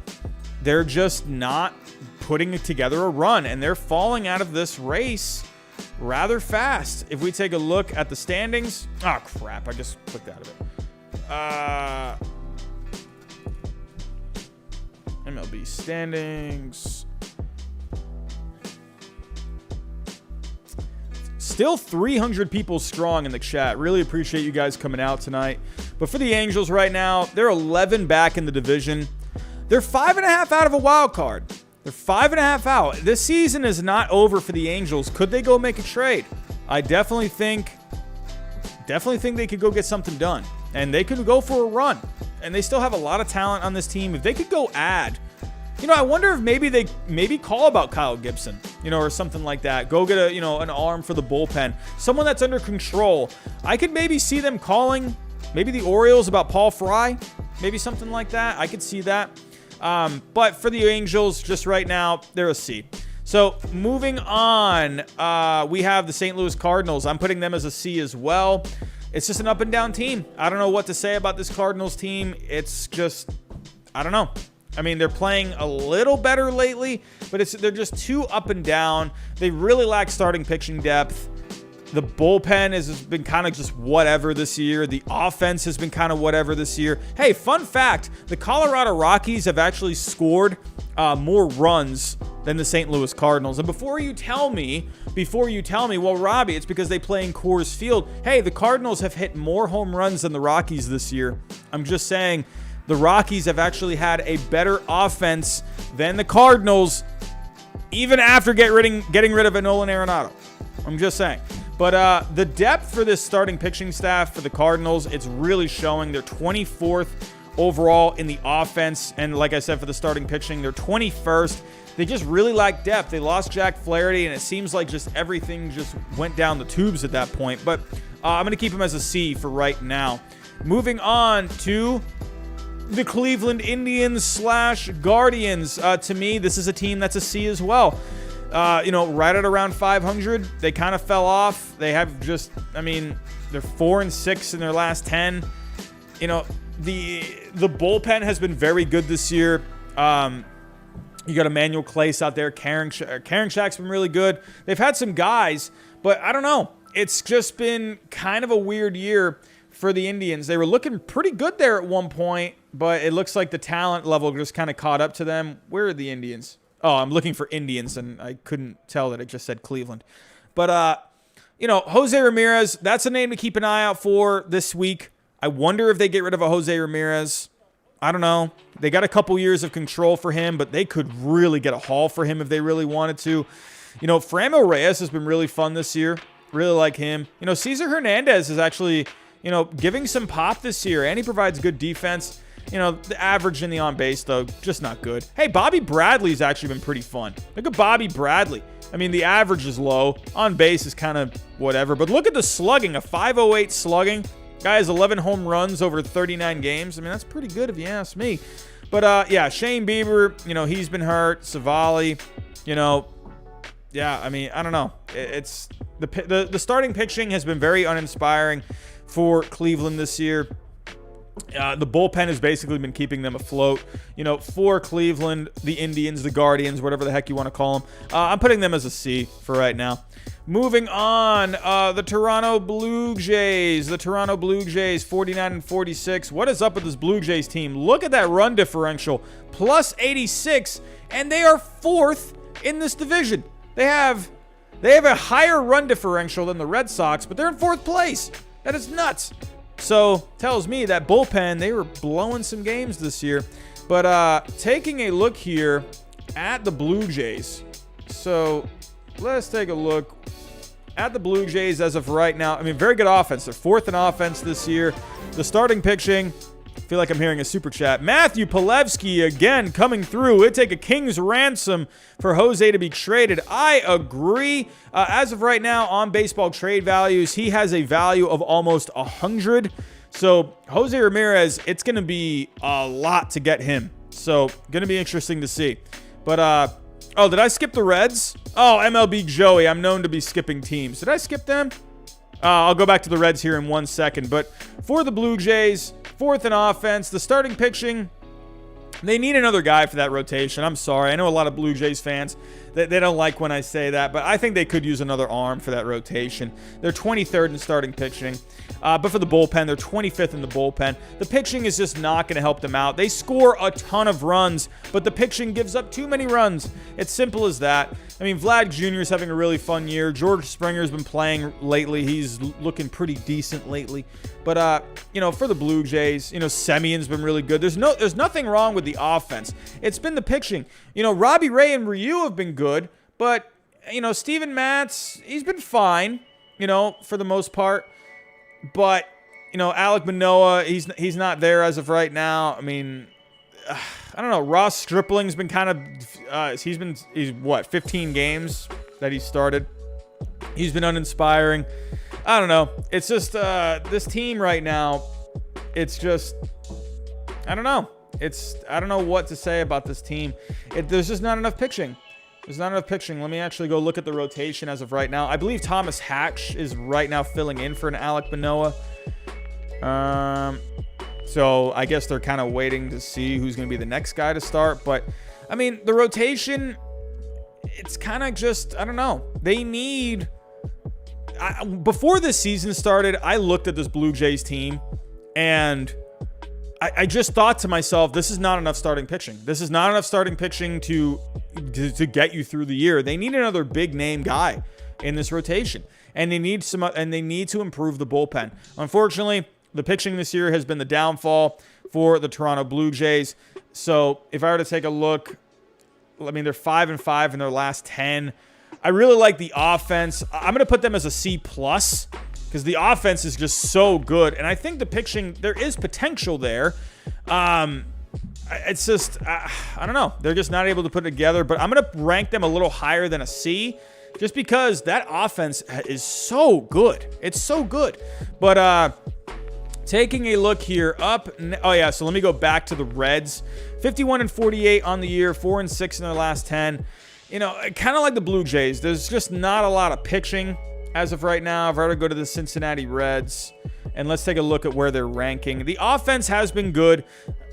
They're just not putting together a run. And they're falling out of this race rather fast. If we take a look at the standings. Oh, crap. I just clicked out of it. MLB standings. Still 300 people strong in the chat. Really appreciate you guys coming out tonight. But for the Angels right now, they're 11 back in the division. They're 5.5 out of a wild card. They're 5.5 out. This season is not over for the Angels. Could they go make a trade? I definitely think they could go get something done. And they could go for a run. And they still have a lot of talent on this team. If they could go add I wonder if maybe they call about Kyle Gibson, or something like that. Go get an arm for the bullpen. Someone that's under control. I could maybe see them calling maybe the Orioles about Paul Fry. Maybe something like that. I could see that. But for the Angels, just right now, they're a C. So moving on, we have the St. Louis Cardinals. I'm putting them as a C as well. It's just an up and down team. I don't know what to say about this Cardinals team. It's just, I don't know. I mean, they're playing a little better lately, but they're just too up and down. They really lack starting pitching depth. The bullpen has been kind of just whatever this year. The offense has been kind of whatever this year. Hey, fun fact, the Colorado Rockies have actually scored more runs than the St. Louis Cardinals. And before you tell me, well, Robbie, it's because they play in Coors Field. Hey, the Cardinals have hit more home runs than the Rockies this year. I'm just saying the Rockies have actually had a better offense than the Cardinals, even after getting rid of a Nolan Arenado. I'm just saying. But the depth for this starting pitching staff for the Cardinals, it's really showing. They're 24th overall in the offense. And like I said, for the starting pitching, they're 21st. They just really lack depth. They lost Jack Flaherty, and it seems like just everything just went down the tubes at that point. But I'm going to keep them as a C for right now. Moving on to the Cleveland Indians / Guardians. To me, this is a team that's a C as well. Right at around 500, they kind of fell off. They have they're 4-6 in their last 10. The bullpen has been very good this year. You got Emmanuel Clace out there. Karinchak's been really good. They've had some guys, but I don't know. It's just been kind of a weird year for the Indians. They were looking pretty good there at one point, but it looks like the talent level just kind of caught up to them. Where are the Indians? Oh, I'm looking for Indians, and I couldn't tell that it just said Cleveland. But, Jose Ramirez, that's a name to keep an eye out for this week. I wonder if they get rid of a Jose Ramirez. I don't know. They got a couple years of control for him, but they could really get a haul for him if they really wanted to. Franmil Reyes has been really fun this year. Really like him. Cesar Hernandez is actually, giving some pop this year, and he provides good defense. The average in the on base, though, just not good. Hey, Bobby Bradley's actually been pretty fun. Look at Bobby Bradley. I mean, the average is low. On base is kind of whatever. But look at the slugging, a 508 slugging. Guy has 11 home runs over 39 games. I mean, that's pretty good if you ask me. But, Shane Bieber, he's been hurt. Savali, I don't know. It's the starting pitching has been very uninspiring for Cleveland this year. The bullpen has basically been keeping them afloat. For Cleveland, the Indians, the Guardians, whatever the heck you want to call them. I'm putting them as a C for right now. Moving on, the Toronto Blue Jays. The Toronto Blue Jays, 49-46. What is up with this Blue Jays team? Look at that run differential, plus 86, and they are 4th in this division. They have a higher run differential than the Red Sox, but they're in 4th place. That is nuts. So, tells me that bullpen, they were blowing some games this year. But taking a look here at the Blue Jays. So, let's take a look at the Blue Jays as of right now. I mean, very good offense. They're 4th in offense this year. The starting pitching, I feel like I'm hearing a super chat. Matthew Pilevsky again coming through. It'd take a king's ransom for Jose to be traded. I agree. As of right now, on baseball trade values, he has a value of almost 100. So Jose Ramirez, it's going to be a lot to get him. So going to be interesting to see. But did I skip the Reds? Oh, MLB Joey. I'm known to be skipping teams. Did I skip them? I'll go back to the Reds here in 1 second. But for the Blue Jays, 4th in offense, the starting pitching, they need another guy for that rotation. I'm sorry. I know a lot of Blue Jays fans, they don't like when I say that, but I think they could use another arm for that rotation. They're 23rd in starting pitching. But for the bullpen, they're 25th in the bullpen. The pitching is just not going to help them out. They score a ton of runs, but the pitching gives up too many runs. It's simple as that. I mean, Vlad Jr. is having a really fun year. George Springer's been playing lately. He's looking pretty decent lately. But, for the Blue Jays, Semion's been really good. There's nothing wrong with the offense. It's been the pitching. Robbie Ray and Ryu have been good, but, Steven Matz, he's been fine, for the most part. But, Alek Manoah, he's not there as of right now. I mean, I don't know. Ross Stripling's been kind of, he's what, 15 games that he started. He's been uninspiring. I don't know. It's just, this team right now, it's just, I don't know. I don't know what to say about this team. There's just not enough pitching. There's not enough pitching. Let me actually go look at the rotation as of right now. I believe Thomas Hatch is right now filling in for an Alek Manoah. So I guess they're kind of waiting to see who's going to be the next guy to start. But, I mean, the rotation, it's kind of just, I don't know. They need... before this season started, I looked at this Blue Jays team, and I just thought to myself, this is not enough starting pitching. This is not enough starting pitching to get you through the year. They need another big name guy in this rotation, and they need to improve the bullpen. Unfortunately, the pitching this year has been the downfall for the Toronto Blue Jays. So if I were to take a look, I mean, they're 5-5 in their last 10. I really like the offense. I'm going to put them as a C+, because the offense is just so good. And I think the pitching, there is potential there. It's just, I don't know. They're just not able to put it together. But I'm going to rank them a little higher than a C, just because that offense is so good. It's so good. But taking a look here so let me go back to the Reds. 51-48 on the year, 4-6 in their last 10. You know, kind of like the Blue Jays, there's just not a lot of pitching as of right now. I've already go to the Cincinnati Reds, and let's take a look at where they're ranking. The offense has been good.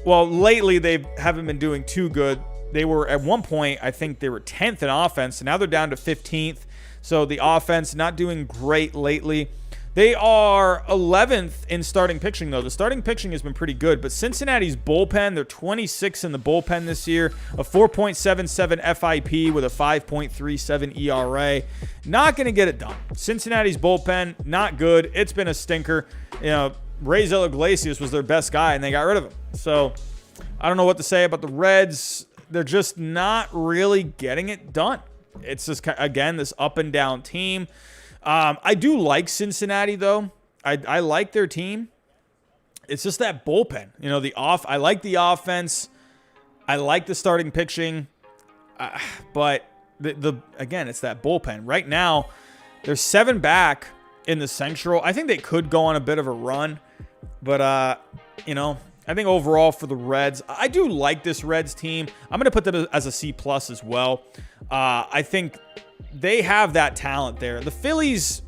Well, lately they haven't been doing too good. They were, at one point, I think they were 10th in offense, and now they're down to 15th. So the offense not doing great lately. They are 11th in starting pitching, though. The starting pitching has been pretty good, but Cincinnati's bullpen, they're 26 in the bullpen this year, a 4.77 FIP with a 5.37 ERA. Not going to get it done. Cincinnati's bullpen, not good. It's been a stinker. You know, Raisel Iglesias was their best guy, and they got rid of him. So I don't know what to say about the Reds. They're just not really getting it done. It's just, again, this up and down team. I do like Cincinnati, though. I like their team. It's just that bullpen. You know, I like the offense. I like the starting pitching. But again, it's that bullpen. Right now, they're 7 back in the Central. I think they could go on a bit of a run. But, you know, I think overall for the Reds, I do like this Reds team. I'm going to put them as a C+ as well. I think they have that talent there. The Phillies,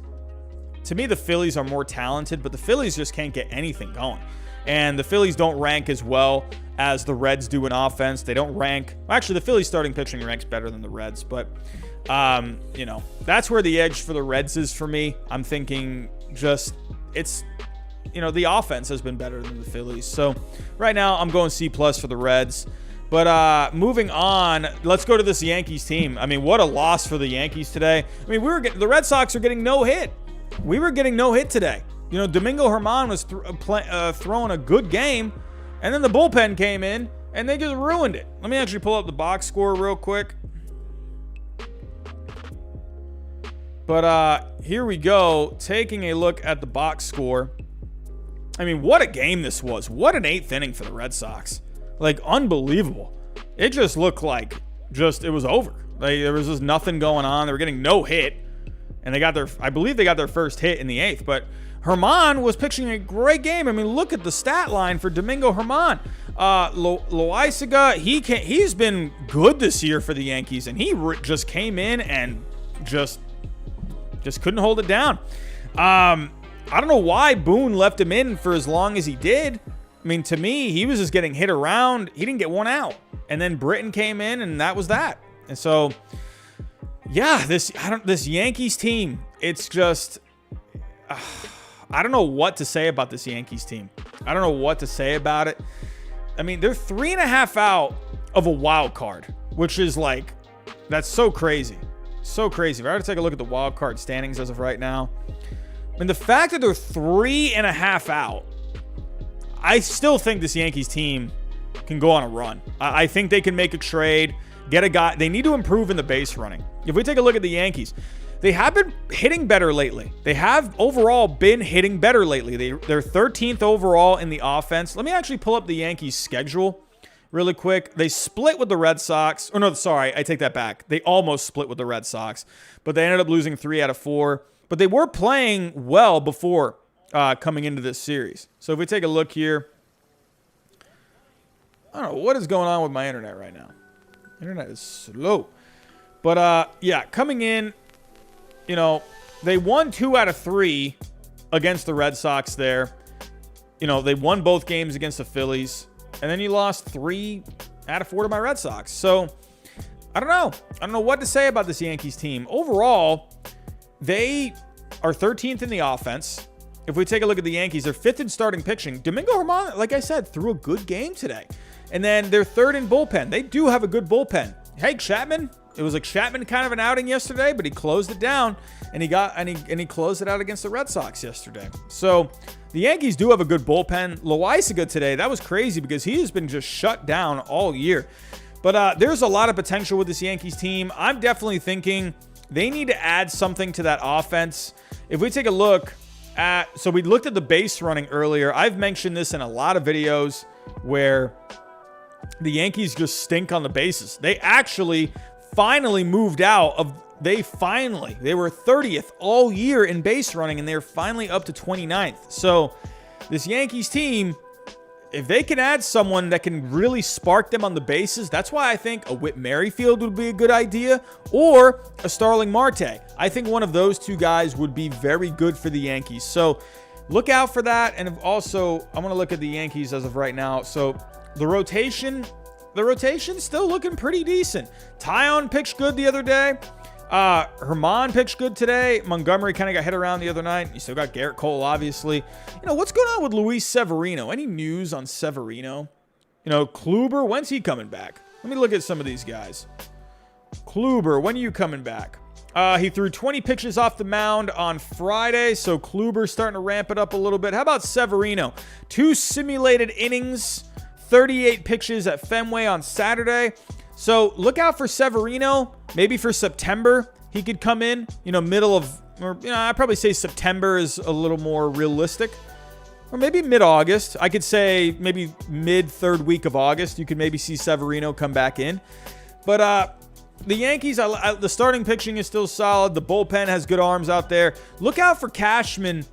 to me, the Phillies are more talented, but the Phillies just can't get anything going. And the Phillies don't rank as well as the Reds do in offense. They don't rank. Well, actually, the Phillies starting pitching ranks better than the Reds, but, you know, that's where the edge for the Reds is for me. I'm thinking just, it's, you know, the offense has been better than the Phillies. So right now, I'm going C+ for the Reds. But moving on, let's go to this Yankees team. I mean, what a loss for the Yankees today. I mean, the Red Sox are getting no hit. We were getting no hit today. You know, Domingo Germán was throwing a good game, and then the bullpen came in, and they just ruined it. Let me actually pull up the box score real quick. But here we go, taking a look at the box score. I mean, what a game this was. What an 8th inning for the Red Sox. Like, unbelievable. It just looked like it was over. Like, there was just nothing going on. They were getting no hit. And I believe they got their first hit in the 8th. But Germán was pitching a great game. I mean, look at the stat line for Domingo Germán. Loaizaga, he's been good this year for the Yankees. And he just came in and just couldn't hold it down. I don't know why Boone left him in for as long as he did. I mean, to me, he was just getting hit around. He didn't get one out. And then Britton came in, and that was that. And so, yeah, this Yankees team, it's just, I don't know what to say about this Yankees team. I don't know what to say about it. I mean, they're 3.5 out of a wild card, which is like, that's so crazy. So crazy. If I were to take a look at the wild card standings as of right now, I mean, the fact that they're 3.5 out, I still think this Yankees team can go on a run. I think they can make a trade, get a guy. They need to improve in the base running. If we take a look at the Yankees, they have been hitting better lately. They have overall been hitting better lately. They're 13th overall in the offense. Let me actually pull up the Yankees schedule really quick. They split with the Red Sox. Oh, no, sorry. I take that back. They almost split with the Red Sox, but they ended up losing 3 out of 4. But they were playing well before coming into this series. So if we take a look here, I don't know what is going on with my internet right now. Internet is slow. But, yeah, coming in, you know, they won 2 out of 3 against the Red Sox there. You know, they won both games against the Phillies. And then you lost 3 out of 4 to my Red Sox. So, I don't know. I don't know what to say about this Yankees team. Overall, they are 13th in the offense. If we take a look at the Yankees, they're 5th in starting pitching. Domingo Germán, like I said, threw a good game today. And then they're 3rd in bullpen. They do have a good bullpen. Hey, Chapman. It was like Chapman kind of an outing yesterday, but he closed it down, and he closed it out against the Red Sox yesterday. So the Yankees do have a good bullpen. Loaisiga today, that was crazy because he has been just shut down all year. But there's a lot of potential with this Yankees team. I'm definitely thinking they need to add something to that offense. If we take a look at, so we looked at the base running earlier. I've mentioned this in a lot of videos where the Yankees just stink on the bases. They actually finally moved out of, they were 30th all year in base running, and they're finally up to 29th. So this Yankees team, if they can add someone that can really spark them on the bases, that's why I think a Whit Merrifield would be a good idea, or a Starling Marte. I think one of those two guys would be very good for the Yankees. So look out for that. And also, I want to look at the Yankees as of right now. So the rotation's still looking pretty decent. Tyon pitched good the other day. Germán pitched good today. Montgomery kind of got hit around the other night. You still got Garrett Cole, obviously. You know, what's going on with Luis Severino? Any news on Severino? You know, Kluber, when's he coming back? Let me look at some of these guys. Kluber, when are you coming back? He threw 20 pitches off the mound on Friday, so Kluber's starting to ramp it up a little bit. How about Severino? 2 simulated innings, 38 pitches at Fenway on Saturday. So look out for Severino. Maybe for September, he could come in, you know, middle of, or, you know, I'd probably say September is a little more realistic. Or maybe mid-August. I could say maybe mid-3rd week of August, you could maybe see Severino come back in. But the Yankees, the starting pitching is still solid. The bullpen has good arms out there. Look out for Cashman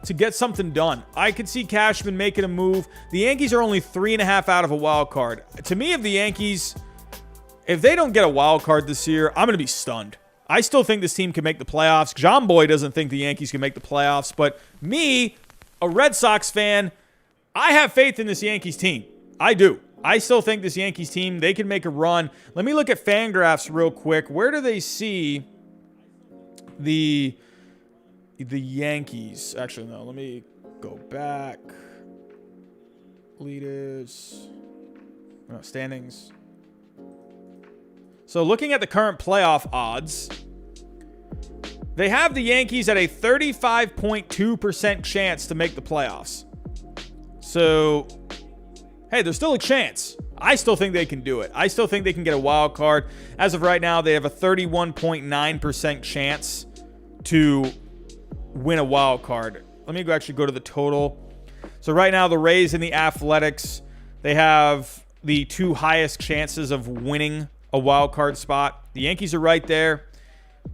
to get something done. I could see Cashman making a move. The Yankees are only 3.5 out of a wild card. To me, if the Yankees, if they don't get a wild card this year, I'm going to be stunned. I still think this team can make the playoffs. John Boy doesn't think the Yankees can make the playoffs, but me, a Red Sox fan, I have faith in this Yankees team. I do. I still think this Yankees team, they can make a run. Let me look at Fangraphs real quick. Where do they see the Yankees? Actually, no. Let me go back. Leaders. No, standings. So looking at the current playoff odds, they have the Yankees at a 35.2% chance to make the playoffs. So, hey, there's still a chance. I still think they can do it. I still think they can get a wild card. As of right now, they have a 31.9% chance to win a wild card. Let me actually go to the total. So right now, the Rays and the Athletics, they have the 2 highest chances of winning a wild card spot. The Yankees are right there.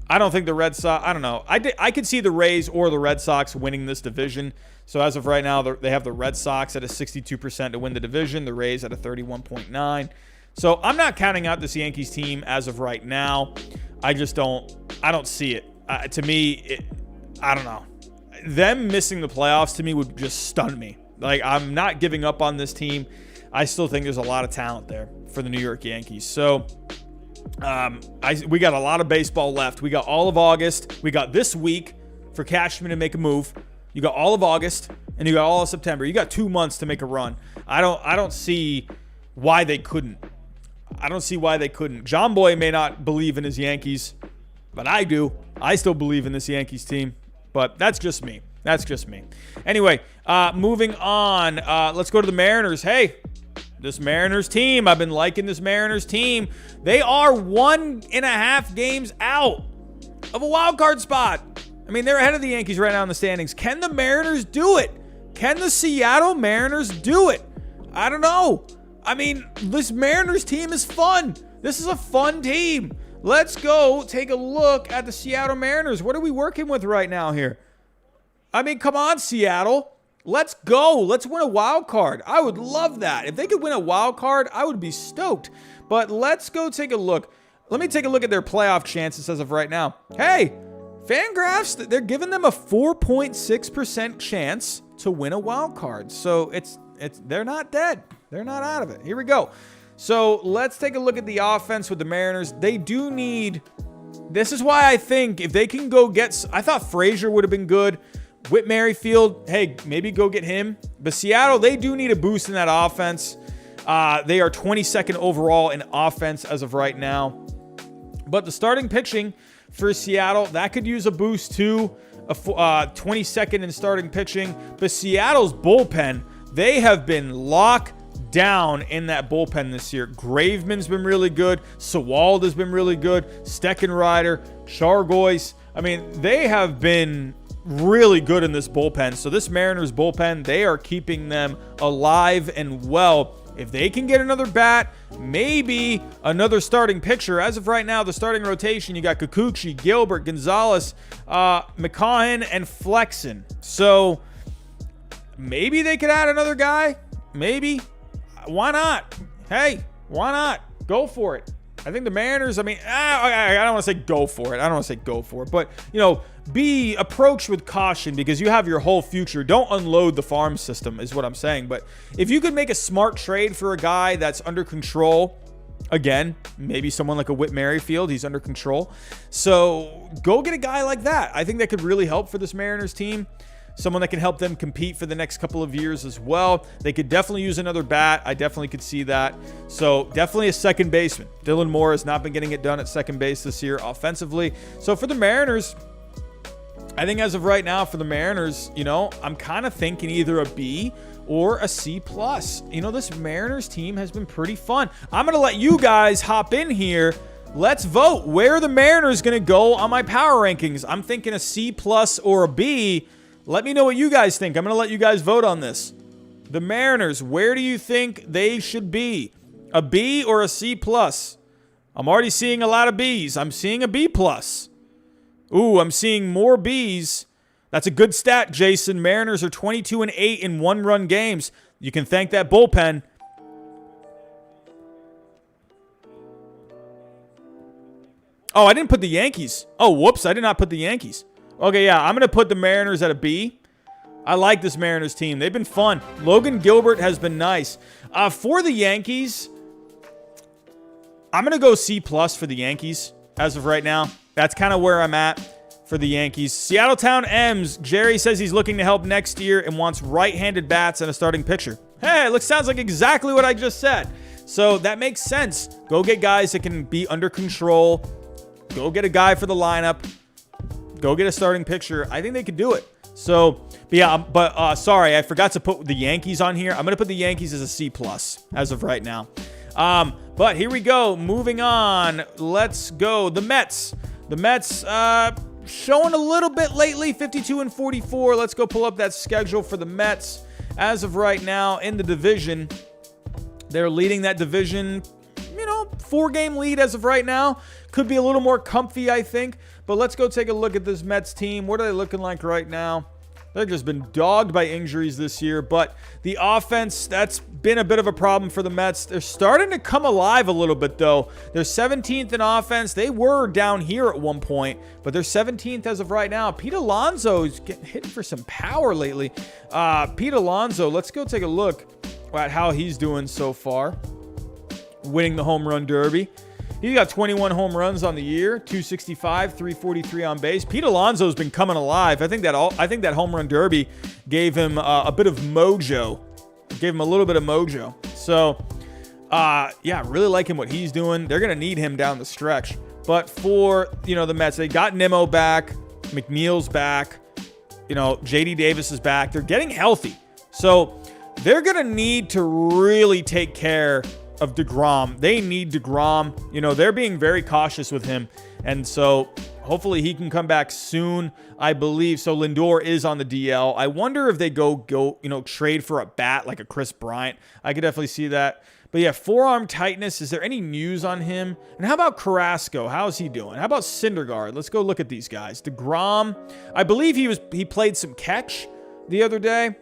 I don't think the Red Sox, I don't know. I could see the Rays or the Red Sox winning this division. So as of right now, they have the Red Sox at a 62% to win the division, the Rays at a 31.9%. So I'm not counting out this Yankees team as of right now. I don't see it. To me, I don't know. Them missing the playoffs to me would just stun me. Like, I'm not giving up on this team. I still think there's a lot of talent there for the New York Yankees. So we got a lot of baseball left. We got all of August. We got this week for Cashman to make a move. You got all of August, and you got all of September. You got 2 months to make a run. I don't see why they couldn't. I don't see why they couldn't. John Boy may not believe in his Yankees, but I do. I still believe in this Yankees team, but that's just me. That's just me. Anyway, moving on. Let's go to the Mariners. Hey, this Mariners team, I've been liking this Mariners team. They are 1.5 games out of a wild card spot. I mean, they're ahead of the Yankees right now in the standings. Can the Mariners do it? Can the Seattle Mariners do it? I don't know. I mean, this Mariners team is fun. This is a fun team. Let's go take a look at the Seattle Mariners. What are we working with right now here? I mean, come on, Seattle. Let's go. Let's win a wild card. I would love that. If they could win a wild card, I would be stoked. But let's go take a look. Let me take a look at their playoff chances as of right now. Hey, Fangraphs, they're giving them a 4.6% chance to win a wild card. So they're not dead. They're not out of it. Here we go. So let's take a look at the offense with the Mariners. They do need, this is why I think if they can go get, I thought Frazier would have been good. Whit Merrifield, hey, maybe go get him. But Seattle, they do need a boost in that offense. They are 22nd overall in offense as of right now. But the starting pitching for Seattle, that could use a boost too. 22nd in starting pitching. But Seattle's bullpen, they have been locked down in that bullpen this year. Graveman's been really good. Sewald has been really good. Steckenrider, Chargois. I mean, they have been really good in this bullpen. So this Mariners bullpen, they are keeping them alive and well. If they can get another bat, maybe another starting pitcher. As of right now, the starting rotation, you got Kikuchi, Gilbert, Gonzalez, McCahan, and Flexen. So maybe they could add another guy. Maybe. Why not? Hey, why not? Go for it. I think the Mariners, I mean, I don't want to say go for it. But, be approached with caution because you have your whole future. Don't unload the farm system is what I'm saying. But if you could make a smart trade for a guy that's under control, again, maybe someone like a Whit Merrifield, he's under control. So go get a guy like that. I think that could really help for this Mariners team. Someone that can help them compete for the next couple of years as well. They could definitely use another bat. I definitely could see that. So definitely a second baseman. Dylan Moore has not been getting it done at second base this year offensively. So for the Mariners, I think as of right now for the Mariners, I'm kind of thinking either a B or a C+. This Mariners team has been pretty fun. I'm going to let you guys hop in here. Let's vote. Where are the Mariners going to go on my power rankings? I'm thinking a C+ or a B. Let me know what you guys think. I'm going to let you guys vote on this. The Mariners, where do you think they should be? A B or a C+? I'm already seeing a lot of Bs. I'm seeing a B+. Ooh, I'm seeing more Bs. That's a good stat, Jason. Mariners are 22-8 in one-run games. You can thank that bullpen. Oh, I didn't put the Yankees. Oh, whoops. I did not put the Yankees. Okay, yeah, I'm going to put the Mariners at a B. I like this Mariners team. They've been fun. Logan Gilbert has been nice. For the Yankees, I'm going to go C+ for the Yankees as of right now. That's kind of where I'm at for the Yankees. Seattle Town M's. Jerry says he's looking to help next year and wants right-handed bats and a starting pitcher. Hey, sounds like exactly what I just said. So that makes sense. Go get guys that can be under control. Go get a guy for the lineup. Go get a starting pitcher. I think they could do it. So, sorry, I forgot to put the Yankees on here. I'm going to put the Yankees as a C+ as of right now. But here we go. Moving on. Let's go. The Mets. The Mets showing a little bit lately, 52-44. Let's go pull up that schedule for the Mets. As of right now in the division, they're leading that division, 4-game lead as of right now. Could be a little more comfy, I think. But let's go take a look at this Mets team. What are they looking like right now? They've just been dogged by injuries this year. But the offense, that's been a bit of a problem for the Mets. They're starting to come alive a little bit, though. They're 17th in offense. They were down here at one point, but they're 17th as of right now. Pete Alonso is getting hit for some power lately. Pete Alonso, let's go take a look at how he's doing so far. Winning the home run derby. He got 21 home runs on the year, 265, 343 on base. Pete Alonso's been coming alive. I think that home run derby gave him a bit of mojo. Gave him a little bit of mojo. So, really liking what he's doing. They're going to need him down the stretch. But for, the Mets, they got Nimmo back. McNeil's back. J.D. Davis is back. They're getting healthy. So, they're going to need to really take care of DeGrom. They need DeGrom. They're being very cautious with him. And so hopefully he can come back soon, I believe. So Lindor is on the DL. I wonder if they go trade for a bat like a Chris Bryant. I could definitely see that. But yeah, forearm tightness. Is there any news on him? And how about Carrasco? How's he doing? How about Syndergaard? Let's go look at these guys. DeGrom, I believe he played some catch the other day.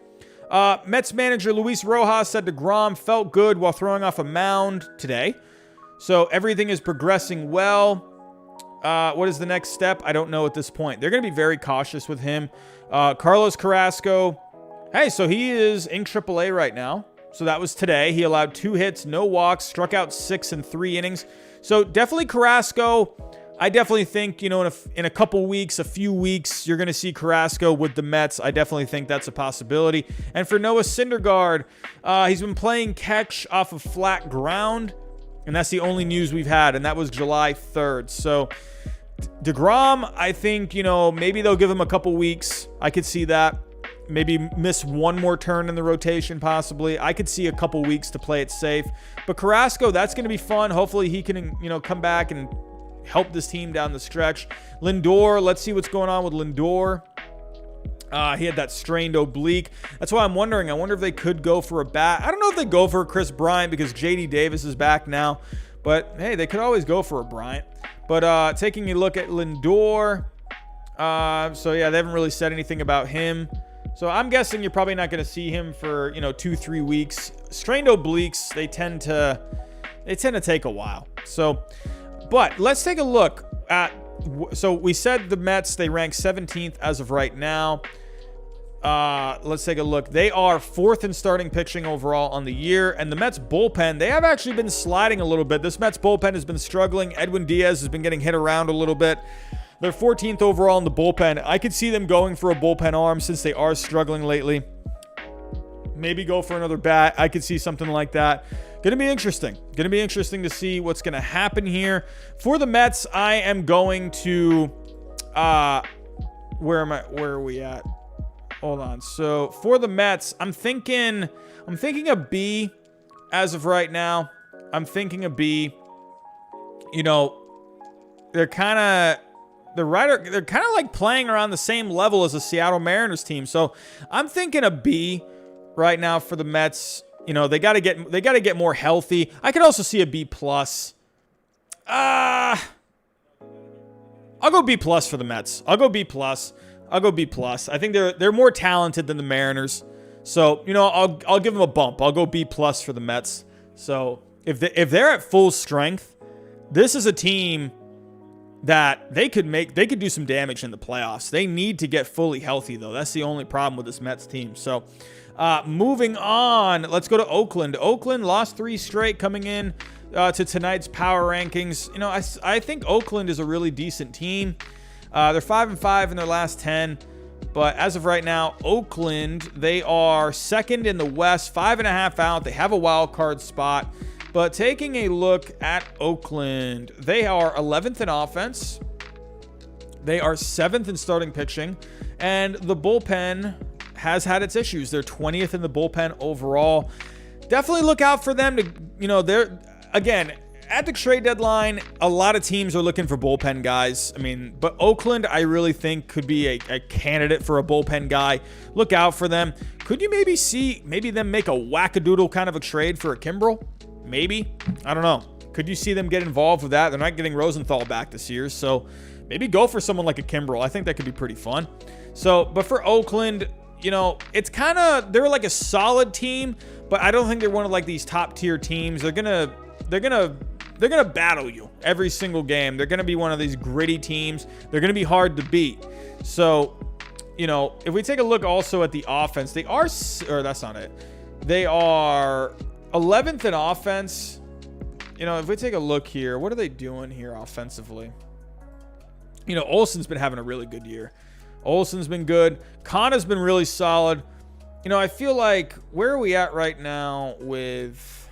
Mets manager Luis Rojas said DeGrom felt good while throwing off a mound today. So everything is progressing well. What is the next step? I don't know at this point. They're going to be very cautious with him. Carlos Carrasco. Hey, so he is in AAA right now. So that was today. He allowed 2 hits, no walks, struck out 6 in 3 innings. So definitely Carrasco. I definitely think, in a couple weeks, a few weeks, you're going to see Carrasco with the Mets. I definitely think that's a possibility. And for Noah Syndergaard, he's been playing catch off of flat ground. And that's the only news we've had. And that was July 3rd. So DeGrom, I think, maybe they'll give him a couple weeks. I could see that. Maybe miss one more turn in the rotation, possibly. I could see a couple weeks to play it safe. But Carrasco, that's going to be fun. Hopefully he can, come back and help this team down the stretch. Lindor, let's see what's going on with Lindor. He had that strained oblique. That's why I'm wondering. I wonder if they could go for a bat. I don't know if they go for Chris Bryant because J.D. Davis is back now. But, hey, they could always go for a Bryant. But taking a look at Lindor. So, yeah, they haven't really said anything about him. So I'm guessing you're probably not going to see him for, 2-3 weeks. Strained obliques, they tend to take a while. So, but let's take a look at, so we said the Mets, they rank 17th as of right now. Let's take a look. They are 4th in starting pitching overall on the year. And the Mets bullpen, they have actually been sliding a little bit. This Mets bullpen has been struggling. Edwin Diaz has been getting hit around a little bit. They're 14th overall in the bullpen. I could see them going for a bullpen arm since they are struggling lately. Maybe go for another bat. I could see something like that. Going to be interesting. Going to be interesting to see what's going to happen here. For the Mets, I am going to... Where are we at? Hold on. So, for the Mets, I'm thinking a B as of right now. I'm thinking a B. They're kind of... They're kind of like playing around the same level as the Seattle Mariners team. So I'm thinking a B right now for the Mets. They got to get more healthy. I could also see a B plus. I'll go B plus for the Mets. I'll go B plus. I think they're more talented than the Mariners. So, I'll give them a bump. I'll go B plus for the Mets. So if they're at full strength, this is a team that they could do some damage in the playoffs. They need to get fully healthy, though. That's the only problem with this Mets team. So, moving on, let's go to Oakland. Oakland lost 3 straight coming in to tonight's power rankings. I think Oakland is a really decent team. They're 5-5 in their last 10. But as of right now, Oakland, they are 2nd in the West, 5.5 out. They have a wild card spot. But taking a look at Oakland, they are 11th in offense. They are 7th in starting pitching. And the bullpen has had its issues. They're 20th in the bullpen overall. Definitely look out for them to, they're, again, at the trade deadline, a lot of teams are looking for bullpen guys. But Oakland, I really think could be a candidate for a bullpen guy. Look out for them. Could you maybe them make a wackadoodle kind of a trade for a Kimbrel? Maybe. I don't know. Could you see them get involved with that? They're not getting Rosenthal back this year, so maybe go for someone like a Kimbrel. I think that could be pretty fun. So, but for Oakland, it's kind of, they're like a solid team, but I don't think they're one of like these top tier teams. They're gonna battle you every single game. They're gonna be one of these gritty teams. They're gonna be hard to beat. So, if we take a look also at the offense, that's not it. They are 11th in offense. If we take a look here, what are they doing here offensively? Olsen's been having a really good year. Olsen's been good. Kana's been really solid. I feel like, where are we at right now with...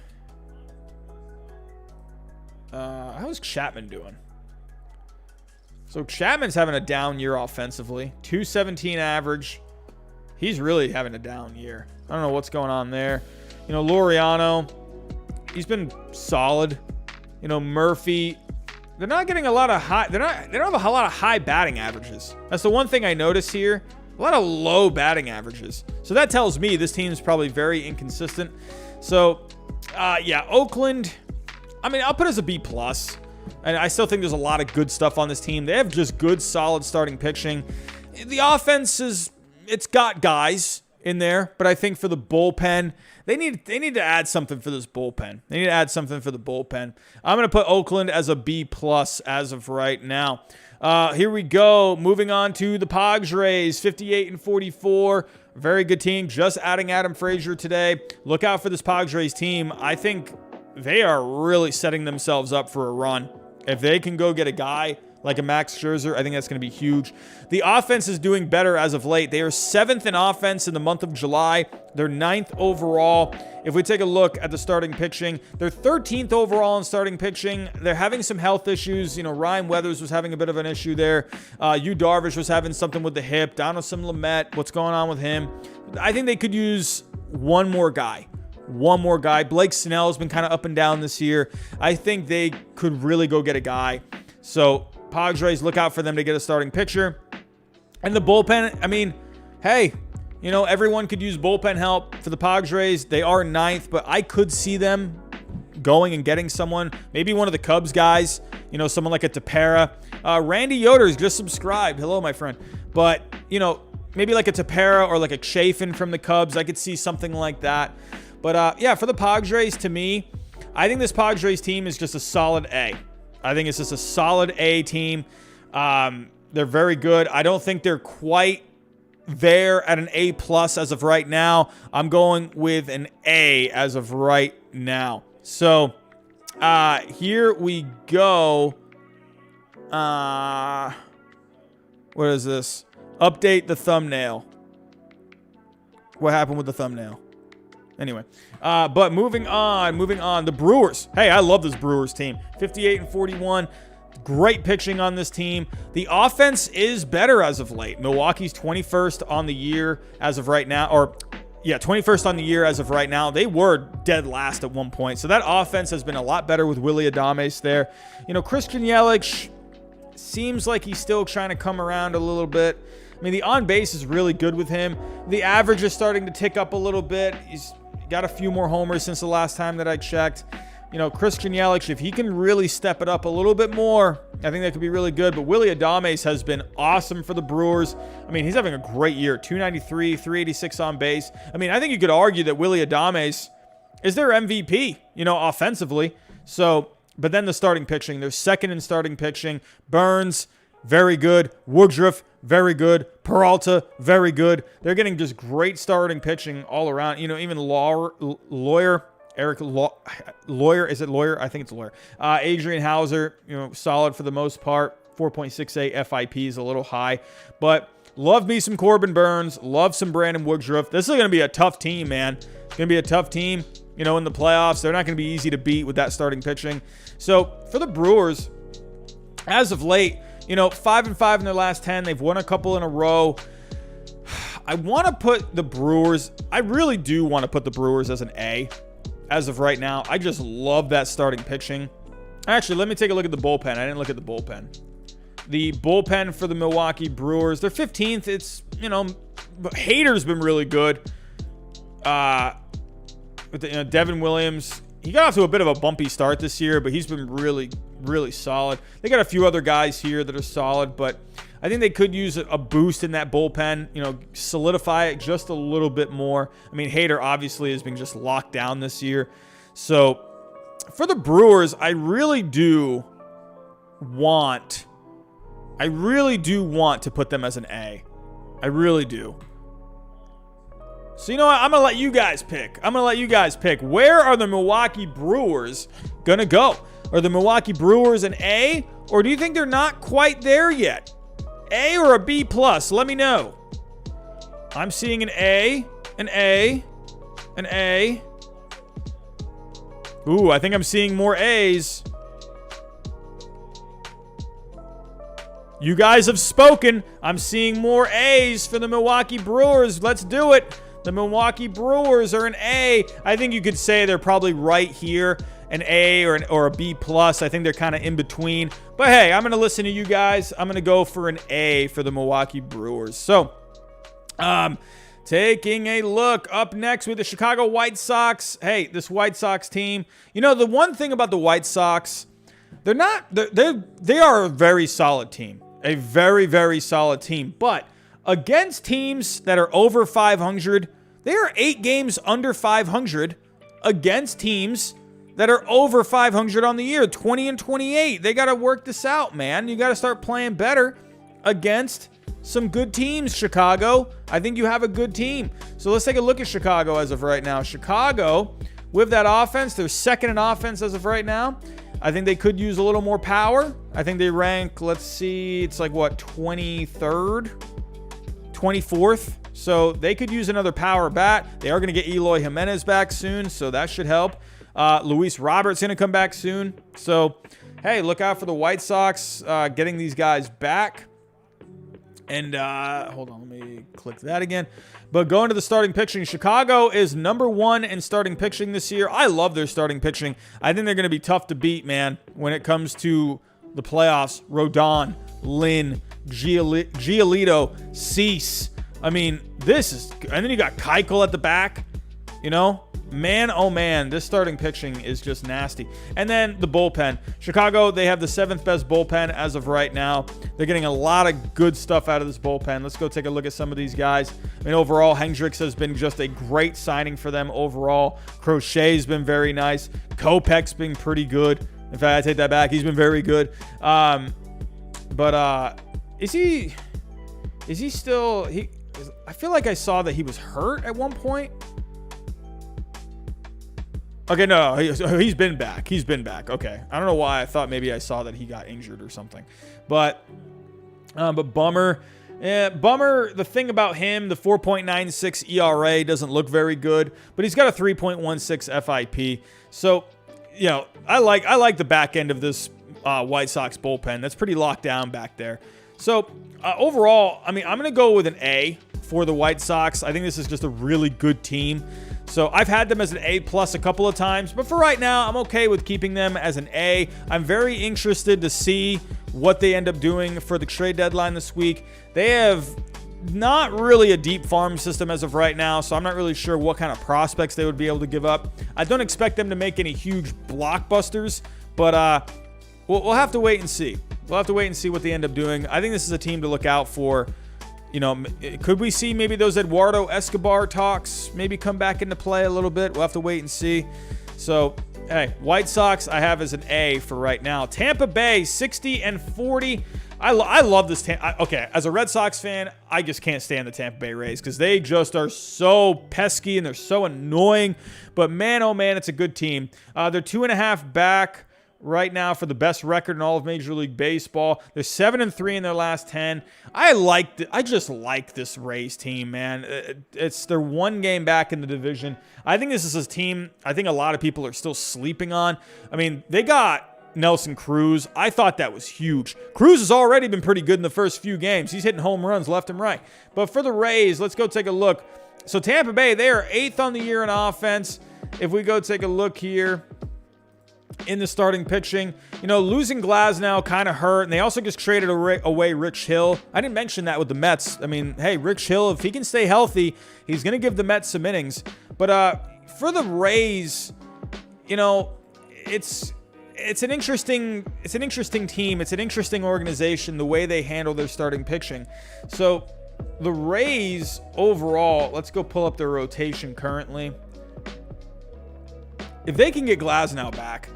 how's Chapman doing? So Chapman's having a down year offensively. 217 average. He's really having a down year. I don't know what's going on there. Laureano, he's been solid. Murphy, they're not getting a lot of high. They don't have a lot of high batting averages. That's the one thing I notice here. A lot of low batting averages. So that tells me this team is probably very inconsistent. So Yeah, Oakland, I mean, I'll put as a B+. And I still think there's a lot of good stuff on this team. They have just good, solid starting pitching. The offense it's got guys in there, but I think for the bullpen, they need to add something for this bullpen. They need to add something for the bullpen. I'm going to put Oakland as a B+ as of right now. Here we go. Moving on to the Padres, 58-44. Very good team. Just adding Adam Frazier today. Look out for this Padres team. I think they are really setting themselves up for a run. If they can go get a guy like a Max Scherzer, I think that's going to be huge. The offense is doing better as of late. They are 7th in offense in the month of July. They're 9th overall. If we take a look at the starting pitching, they're 13th overall in starting pitching. They're having some health issues. You know, Ryan Weathers was having a bit of an issue there. Yu Darvish was having something with the hip. Donaldson Lamet, what's going on with him? I think they could use one more guy. Blake Snell has been kind of up and down this year. I think they could really go get a guy. So Padres, look out for them to get a starting pitcher. And the bullpen, I mean, hey, you know, everyone could use bullpen help for the Padres. They are 9th, but I could see them going and getting someone, maybe one of the Cubs guys, you know, someone like a Tepera. Randy Yoder's just subscribed. Hello, my friend. But, you know, maybe like a Tepera or like a Chafin from the Cubs. I could see something like that. But, yeah, for the Padres, to me, I think this Padres team is just a solid A. I think it's just a solid A team. They're very good. I don't think they're quite there at an A+ as of right now. I'm going with an A as of right now. So, here we go. What is this? Update the thumbnail. What happened with the thumbnail? Anyway, but moving on. The Brewers. Hey, I love this Brewers team. 58-41. Great pitching on this team. The offense is better as of late. Milwaukee's 21st on the year as of right now. 21st on the year as of right now. They were dead last at one point. So that offense has been a lot better with Willy Adames there. You know, Christian Yelich seems like he's still trying to come around a little bit. I mean, the on-base is really good with him. The average is starting to tick up a little bit. He's got a few more homers since the last time that I checked. You know, Christian Yelich, if he can really step it up a little bit more, I think that could be really good. But Willy Adames has been awesome for the Brewers. I mean, he's having a great year. 293, 386 on base. I mean, I think you could argue that Willy Adames is their MVP, you know, offensively. So, but then the starting pitching. They're 2nd in starting pitching. Burns, very good. Woodruff, very good. Peralta, very good. They're getting just great starting pitching all around. You know, even Lawyer, is it Lawyer? I think it's Lawyer. Adrian Hauser, you know, solid for the most part. 4.68 FIP is a little high. But love me some Corbin Burns. Love some Brandon Woodruff. This is going to be a tough team, man. It's going to be a tough team, you know, in the playoffs. They're not going to be easy to beat with that starting pitching. So for the Brewers, as of late, you know, 5-5 in their last 10. They've won a couple in a row. I want to put the Brewers, I really do want to put the Brewers as an A as of right now. I just love that starting pitching. Actually, let me take a look at the bullpen. I didn't look at the bullpen. The bullpen for the Milwaukee Brewers, they're 15th. It's, you know, Hader's been really good. With the, you know, Devin Williams, he got off to a bit of a bumpy start this year, but he's been really, really solid. They got a few other guys here that are solid, but I think they could use a boost in that bullpen, you know, solidify it just a little bit more. I mean, Hader obviously has been just locked down this year. So for the Brewers, I really do want to put them as an A. I really do. So, you know what? I'm going to let you guys pick. Where are the Milwaukee Brewers going to go? Are the Milwaukee Brewers an A? Or do you think they're not quite there yet? A or a B+? Let me know. I'm seeing an A, an A, an A. Ooh, I think I'm seeing more A's. You guys have spoken. I'm seeing more A's for the Milwaukee Brewers. Let's do it. The Milwaukee Brewers are an A. I think you could say they're probably right here, an A or a B+. I think they're kind of in between. But hey, I'm going to listen to you guys. I'm going to go for an A for the Milwaukee Brewers. So, Taking a look up next with the Chicago White Sox. Hey, this White Sox team, you know, the one thing about the White Sox, they are a very solid team. A very, very solid team. But against teams that are over 500, they are 8 games under 500 against teams that are over 500 on the year, 20 and 28. They got to work this out, man. You got to start playing better against some good teams, Chicago. I think you have a good team. So let's take a look at Chicago as of right now. Chicago, with that offense, they're second in offense as of right now. I think they could use a little more power. I think they rank, let's see, it's like what, 23rd? 24th? So they could use another power bat. They are going to get Eloy Jimenez back soon, so that should help. Luis Robert's going to come back soon. So, hey, look out for the White Sox getting these guys back. And hold on, let me click that again. But going to the starting pitching, Chicago is number 1 in starting pitching this year. I love their starting pitching. I think they're going to be tough to beat, man, when it comes to the playoffs. Rodon, Lynn, Giolito, Cease. I mean, this is... And then you got Keuchel at the back, you know? Man, oh man, this starting pitching is just nasty. And then the bullpen. Chicago, they have the 7th best bullpen as of right now. They're getting a lot of good stuff out of this bullpen. Let's go take a look at some of these guys. I mean, overall, Hendricks has been just a great signing for them overall. Crochet's been very nice. Kopech's been pretty good. In fact, I take that back. He's been very good. Is he still... I feel like I saw that he was hurt at one point. Okay, no, he's been back. He's been back. Okay. I don't know why. I thought maybe I saw that he got injured or something. But Bummer. Bummer, the thing about him, the 4.96 ERA doesn't look very good, but he's got a 3.16 FIP. So, you know, I like the back end of this White Sox bullpen. That's pretty locked down back there. So, overall, I mean, I'm going to go with an A for the White Sox. I think this is just a really good team. So I've had them as an A+ a couple of times, but for right now, I'm okay with keeping them as an A. I'm very interested to see what they end up doing for the trade deadline this week. They have not really a deep farm system as of right now, so I'm not really sure what kind of prospects they would be able to give up. I don't expect them to make any huge blockbusters, but we'll have to wait and see. We'll have to wait and see what they end up doing. I think this is a team to look out for. You know, could we see maybe those Eduardo Escobar talks maybe come back into play a little bit? We'll have to wait and see. So, hey, White Sox I have as an A for right now. Tampa Bay, 60 and 40. I love this team. Okay, as a Red Sox fan, I just can't stand the Tampa Bay Rays because they just are so pesky and they're so annoying. But man, oh man, it's a good team. They're 2.5 back right now for the best record in all of Major League Baseball. They're 7-3 in their last 10. I just like this Rays team, man. They're 1 game back in the division. I think this is a team I think a lot of people are still sleeping on. I mean, they got Nelson Cruz. I thought that was huge. Cruz has already been pretty good in the first few games. He's hitting home runs left and right. But for the Rays, let's go take a look. So Tampa Bay, they are 8th on the year in offense. If we go take a look here in the starting pitching, you know, losing Glasnow kind of hurt, and they also just traded away Rich Hill. I didn't mention that with the Mets. I mean, hey, Rich Hill, if he can stay healthy, he's going to give the Mets some innings. But for the Rays, you know, it's an interesting team. It's an interesting organization, the way they handle their starting pitching. So the Rays overall, let's go pull up their rotation currently. If they can get Glasnow back,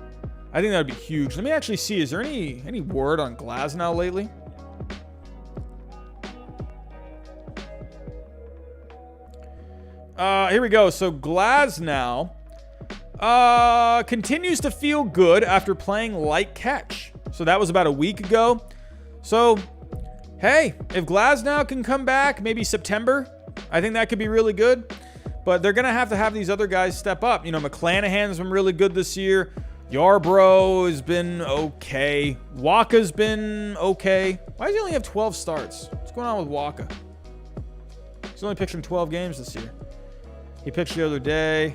I think that would be huge. Let me actually see. Is there any word on Glasnow lately? Here we go. So Glasnow continues to feel good after playing light catch. So that was about a week ago. So, hey, if Glasnow can come back, maybe September, I think that could be really good. But they're going to have these other guys step up. You know, McClanahan's been really good this year. Yarbrough has been okay. Waka's been okay. Why does he only have 12 starts? What's going on with Waka? He's only pitched in 12 games this year. He pitched the other day.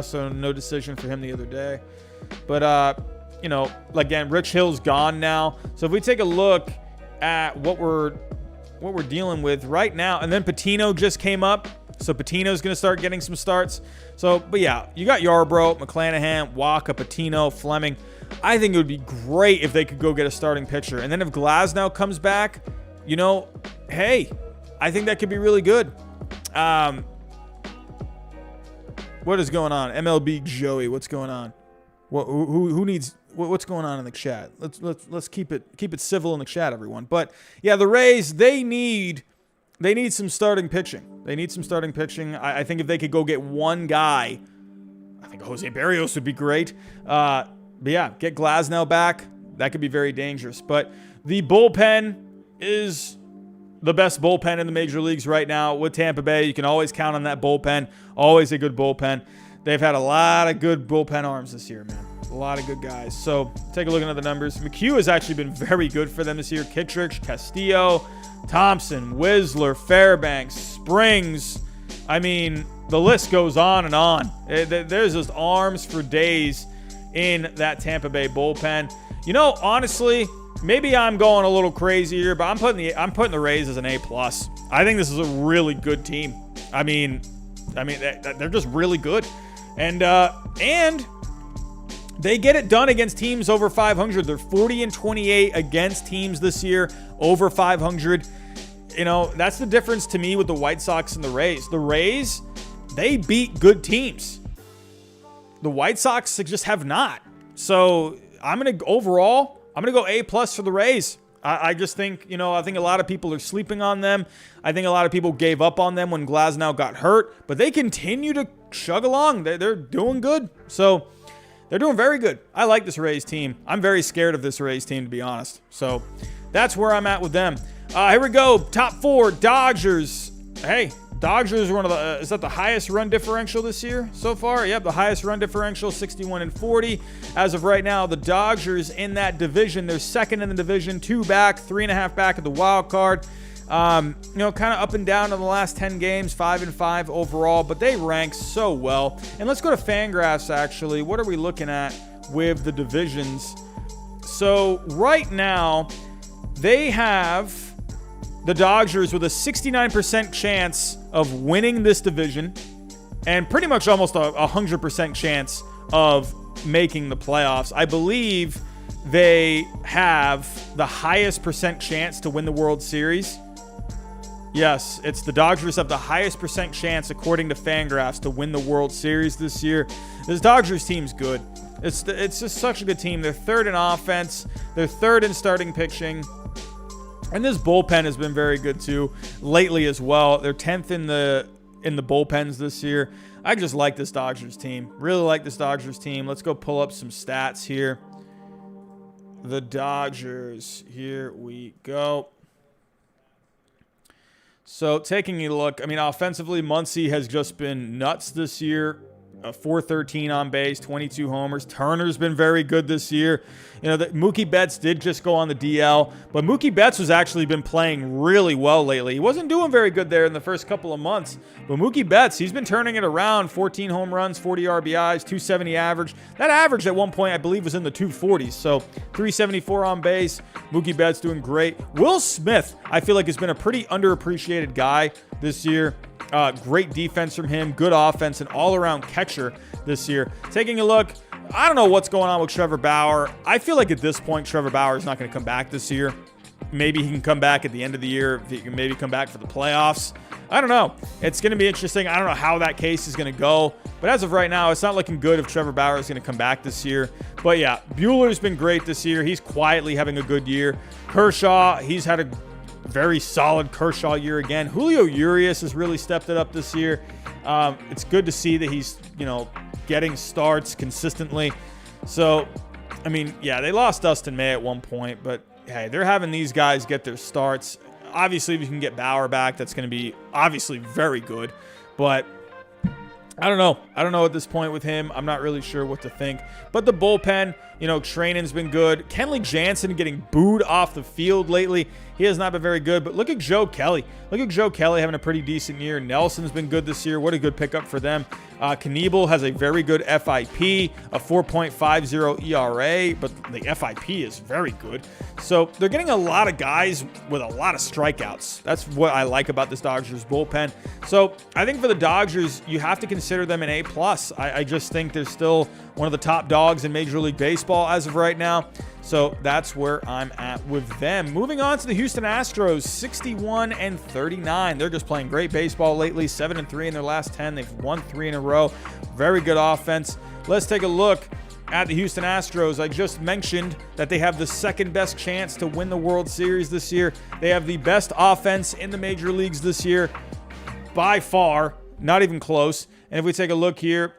So no decision for him the other day. But, you know, again, Rich Hill's gone now. So if we take a look at what we're dealing with right now, and then Patino just came up. So Patino's going to start getting some starts. So, but yeah, you got Yarbrough, McClanahan, Waka, Patino, Fleming. I think it would be great if they could go get a starting pitcher. And then if Glasnow comes back, you know, hey, I think that could be really good. What is going on? MLB Joey, what's going on? Who needs? What's going on in the chat? Let's keep it civil in the chat, everyone. But yeah, the Rays, they need some starting pitching. They need some starting pitching. I think if they could go get one guy, I think Jose Barrios would be great. But yeah, get Glasnow back. That could be very dangerous. But the bullpen is the best bullpen in the major leagues right now with Tampa Bay. You can always count on that bullpen. Always a good bullpen. They've had a lot of good bullpen arms this year, man. A lot of good guys. So take a look at the numbers. McHugh has actually been very good for them this year. Kittredge, Castillo, Thompson, Whistler, Fairbanks, Springs. I mean, the list goes on and on. There's just arms for days in that Tampa Bay bullpen. You know, honestly, maybe I'm going a little crazy here, but I'm putting the Rays as an A+. I think this is a really good team. I mean, they're just really good, and they get it done against teams over 500. They're 40-28 against teams this year over 500. You know, that's the difference to me with the White Sox and the Rays. The Rays, they beat good teams. The White Sox just have not. So I'm gonna go A+ for the Rays. I just think, you know, I think a lot of people are sleeping on them. I think a lot of people gave up on them when Glasnow got hurt, but they continue to chug along. They're doing good. So they're doing very good. I like this Rays team. I'm very scared of this Rays team, to be honest. So that's where I'm at with them. Here we go. Top 4, Dodgers. Hey, Dodgers are is that the highest run differential this year so far? Yep, the highest run differential, 61-40. As of right now, the Dodgers in that division, they're second in the division, 2 back, 3.5 back at the wild card. You know, kind of up and down in the last 10 games, 5-5 overall, but they rank so well. And let's go to Fangraphs, actually. What are we looking at with the divisions? So right now, they have the Dodgers with a 69% chance of winning this division and pretty much almost a 100% chance of making the playoffs. I believe they have the highest percent chance to win the World Series. Yes, it's the Dodgers have the highest percent chance, according to Fangraphs, to win the World Series this year. This Dodgers team's good. It's just such a good team. They're third in offense. They're third in starting pitching. And this bullpen has been very good too lately as well. They're 10th in the bullpens this year. I just like this Dodgers team. Really like this Dodgers team. Let's go pull up some stats here. The Dodgers. Here we go. So taking a look, I mean, offensively, Muncy has just been nuts this year. 413 on base, 22 homers. Turner's been very good this year. You know, Mookie Betts did just go on the DL, but Mookie Betts has actually been playing really well lately. He wasn't doing very good there in the first couple of months, but Mookie Betts, he's been turning it around. 14 home runs, 40 RBIs, 270 average. That average at one point, I believe, was in the 240s, so 374 on base. Mookie Betts doing great. Will Smith, I feel like, has been a pretty underappreciated guy this year. Great defense from him, good offense, and all-around catcher this year. Taking a look, I don't know what's going on with Trevor Bauer. I feel like at this point, Trevor Bauer is not going to come back this year. Maybe he can come back at the end of the year. He can maybe come back for the playoffs. I don't know. It's going to be interesting. I don't know how that case is going to go. But as of right now, it's not looking good if Trevor Bauer is going to come back this year. But yeah, Buehler's been great this year. He's quietly having a good year. Kershaw, he's had a very solid Kershaw year again. Julio Urias has really stepped it up this year. It's good to see that he's, you know, getting starts consistently. So, I mean, yeah, they lost Dustin May at one point, but hey, they're having these guys get their starts. Obviously, if you can get Bauer back, that's going to be obviously very good. But I don't know. I don't know at this point with him. I'm not really sure what to think. But the bullpen, you know, training's been good. Kenley Jansen getting booed off the field lately. He has not been very good, but look at Joe Kelly. Look at Joe Kelly having a pretty decent year. Nelson's been good this year. What a good pickup for them. Knievel has a very good FIP, a 4.50 ERA, but the FIP is very good. So they're getting a lot of guys with a lot of strikeouts. That's what I like about this Dodgers bullpen. So I think for the Dodgers, you have to consider them an A+. I just think they're still one of the top dogs in Major League Baseball as of right now. So that's where I'm at with them. Moving on to the Houston Astros, 61-39. They're just playing great baseball lately. 7-3 in their last 10. They've won 3 in a row. Very good offense. Let's take a look at the Houston Astros. I just mentioned that they have the second best chance to win the World Series this year. They have the best offense in the major leagues this year by far, not even close. And if we take a look here,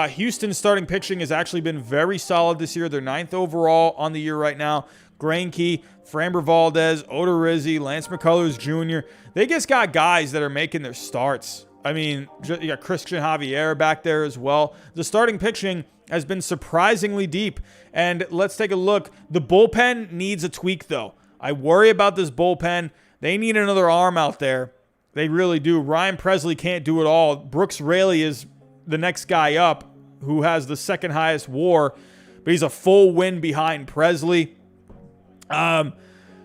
Houston's starting pitching has actually been very solid this year. They're 9th overall on the year right now. Greinke, Framber Valdez, Odorizzi, Lance McCullers Jr. They just got guys that are making their starts. I mean, you got Christian Javier back there as well. The starting pitching has been surprisingly deep. And let's take a look. The bullpen needs a tweak, though. I worry about this bullpen. They need another arm out there. They really do. Ryan Presley can't do it all. Brooks Raley is the next guy up, who has the second highest WAR, but he's a full win behind Presley. I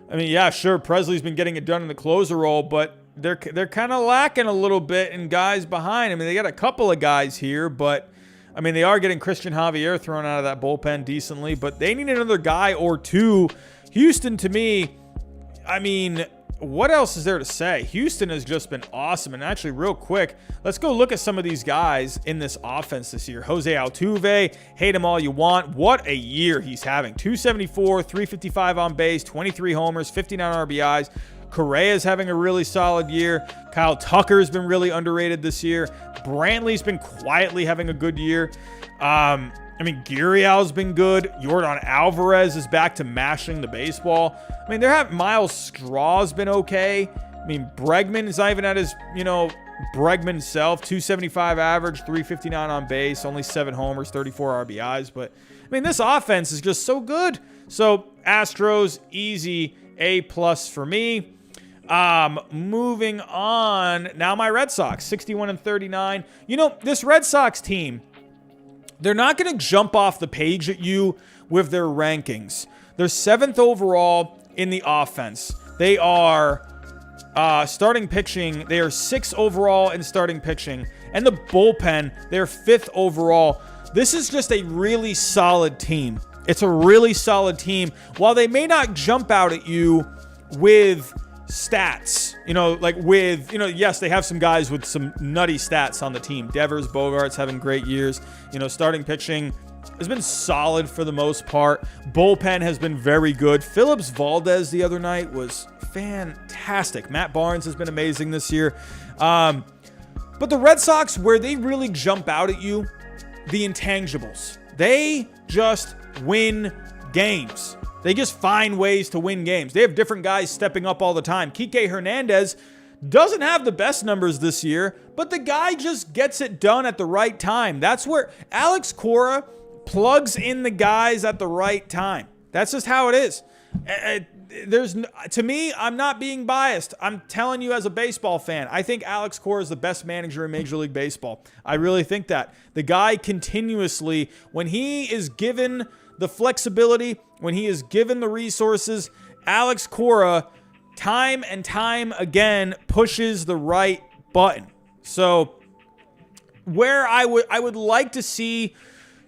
mean, yeah, sure, Presley's been getting it done in the closer role, but they're kind of lacking a little bit in guys behind. I mean, they got a couple of guys here, but I mean, they are getting Christian Javier thrown out of that bullpen decently, but they need another guy or two. Houston, to me, I mean, what else is there to say? Houston has just been awesome. And actually, real quick, let's go look at some of these guys in this offense this year. Jose Altuve, hate him all you want. What a year he's having. 274, 355 on base, 23 homers, 59 RBIs. Correa's having a really solid year. Kyle Tucker's been really underrated this year. Brantley's been quietly having a good year. I mean, Gurriel's been good. Yordan Alvarez is back to mashing the baseball. I mean, Miles Straw's been okay. I mean, Bregman is not even at his, Bregman self. 275 average, 359 on base, only 7 homers, 34 RBIs. But, I mean, this offense is just so good. So, Astros, easy A+ for me. Moving on. Now my Red Sox, 61-39. This Red Sox team, they're not going to jump off the page at you with their rankings. They're 7th overall in the offense. They are starting pitching. They are 6th overall in starting pitching. And the bullpen, they're 5th overall. This is just a really solid team. It's a really solid team. While they may not jump out at you with stats, yes, they have some guys with some nutty stats on the team. Devers, Bogarts having great years. Starting pitching has been solid for the most part. Bullpen has been very good. Phillips Valdez the other night was fantastic. Matt Barnes has been amazing this year. But the Red Sox, where they really jump out at you, the intangibles. They just win games. They just find ways to win games. They have different guys stepping up all the time. Kike Hernandez doesn't have the best numbers this year, but the guy just gets it done at the right time. That's where Alex Cora plugs in the guys at the right time. That's just how it is. To me, I'm not being biased. I'm telling you as a baseball fan, I think Alex Cora is the best manager in Major League Baseball. I really think that. The guy continuously, when he is given the flexibility, when he is given the resources, Alex Cora, time and time again, pushes the right button. So, where I would like to see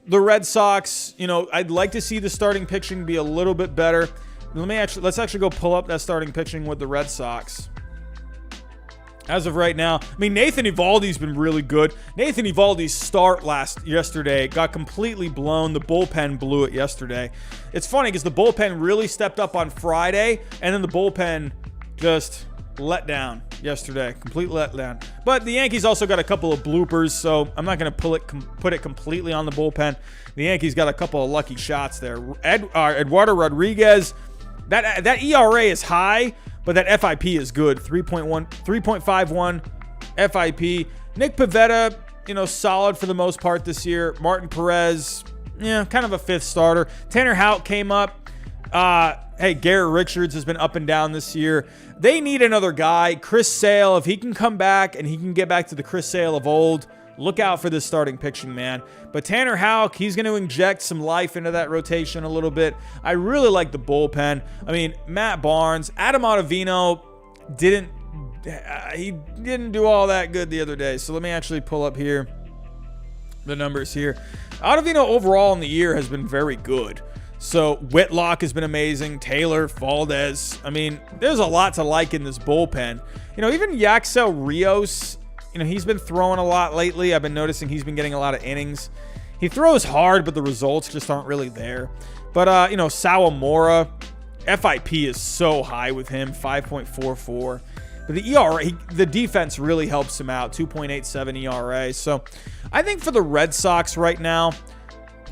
the Red Sox, I'd like to see the starting pitching be a little bit better. Let's actually go pull up that starting pitching with the Red Sox. As of right now, I mean, Nathan Eovaldi's been really good. Nathan Eovaldi's start yesterday got completely blown. The bullpen blew it yesterday. It's funny because the bullpen really stepped up on Friday, and then the bullpen just let down yesterday. Complete letdown. But the Yankees also got a couple of bloopers, so I'm not going to put it completely on the bullpen. The Yankees got a couple of lucky shots there. Eduardo Rodriguez, that ERA is high, but that FIP is good. 3.51 FIP. Nick Pivetta, solid for the most part this year. Martin Perez, kind of a 5th starter. Tanner Houck came up. Hey, Garrett Richards has been up and down this year. They need another guy. Chris Sale, if he can come back and he can get back to the Chris Sale of old, look out for this starting pitching, man. But Tanner Houck, he's going to inject some life into that rotation a little bit. I really like the bullpen. I mean, Matt Barnes, Adam Ottavino didn't do all that good the other day. So let me actually pull up here the numbers here. Ottavino overall in the year has been very good. So Whitlock has been amazing. Taylor, Valdez. I mean, there's a lot to like in this bullpen. You know, even Yaxel Rios, you know, he's been throwing a lot lately. I've been noticing he's been getting a lot of innings. He throws hard, but the results just aren't really there. But, you know, Sawamura, FIP is so high with him, 5.44. But the ERA, the defense really helps him out, 2.87 ERA. So I think for the Red Sox right now,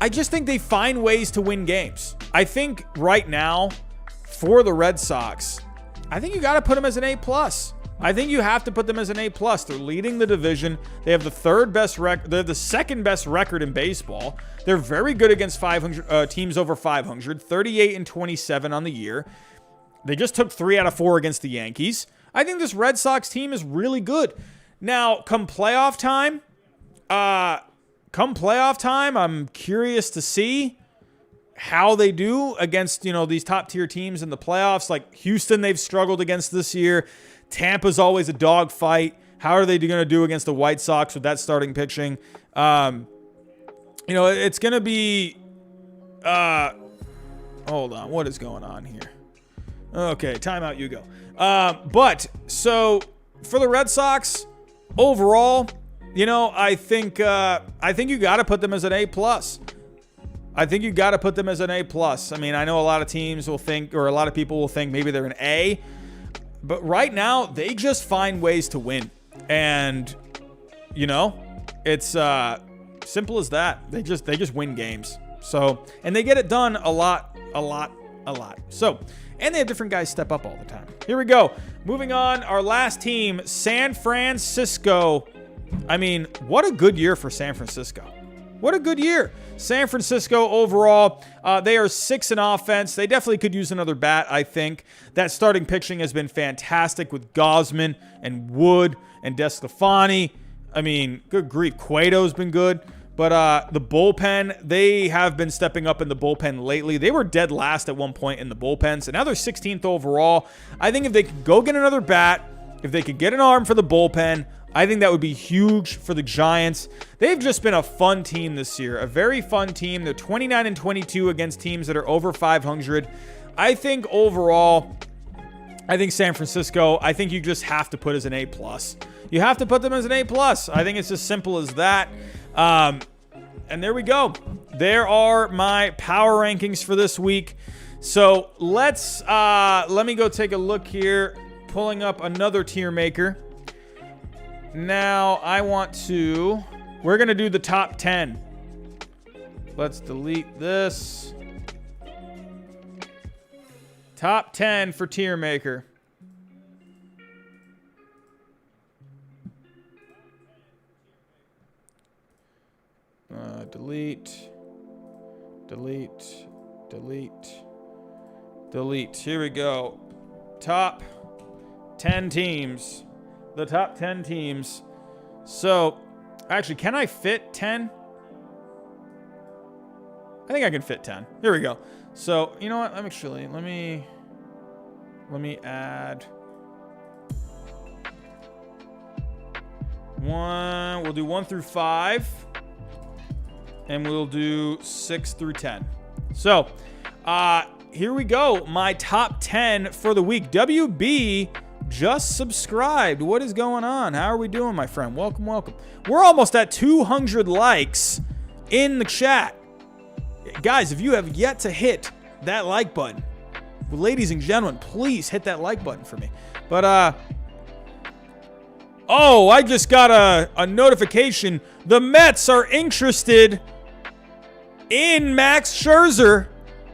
I just think they find ways to win games. I think right now, for the Red Sox, I think you got to put them as an A+. I think you have to put them as an A+. They're leading the division. They have the third best record. They're the second best record in baseball. They're very good against 500 teams over 500, 38-27 on the year. They just took 3 out of 4 against the Yankees. I think this Red Sox team is really good. Now, come playoff time, I'm curious to see how they do against, you know, these top tier teams in the playoffs. Like Houston, they've struggled against this year. Tampa's always a dogfight. How are they going to do against the White Sox with that starting pitching? You know, it's going to be, hold on. What is going on here? Okay, timeout, you go. But so for the Red Sox overall, you know, I think you got to put them as an A+. I think you got to put them as an A+. I mean, I know a lot of teams will think, or a lot of people will think maybe they're an A, but right now they just find ways to win. And, you know, it's simple as that. They just win games. So, and they get it done a lot. So, and they have different guys step up all the time. Here we go. Moving on, our last team, San Francisco. I mean, what a good year for San Francisco. What a good year. San Francisco overall, they are 6 in offense. They definitely could use another bat, I think. That starting pitching has been fantastic with Gausman and Wood and DeSclafani. I mean, good grief. Cueto's been good. But the bullpen, they have been stepping up in the bullpen lately. They were dead last at one point in the bullpen. So now they're 16th overall. I think if they could go get another bat, if they could get an arm for the bullpen, I think that would be huge for the Giants. They've just been a fun team this year, a very fun team. They're 29-22 against teams that are over 500. I think overall, I think San Francisco, I think you just have to put as an A+. You have to put them as an A+. I think it's as simple as that. And there we go. There are my power rankings for this week. So let me go take a look here, pulling up another tier maker. Now we're going to do the top 10. Let's delete this. Top 10 for tier maker. Delete. Here we go. Top 10 teams. The top 10 teams. So, actually, can I fit 10? I think I can fit 10. Here we go. So, you know what? Let me add one. We'll do 1 through 5. And we'll do 6 through 10. So, here we go. My top 10 for the week. WB just subscribed. What is going on? How are we doing, my friend? Welcome. We're almost at 200 likes in the chat. Guys, if you have yet to hit that like button, ladies and gentlemen, please hit that like button for me. But, oh, I just got a notification. The Mets are interested in Max Scherzer.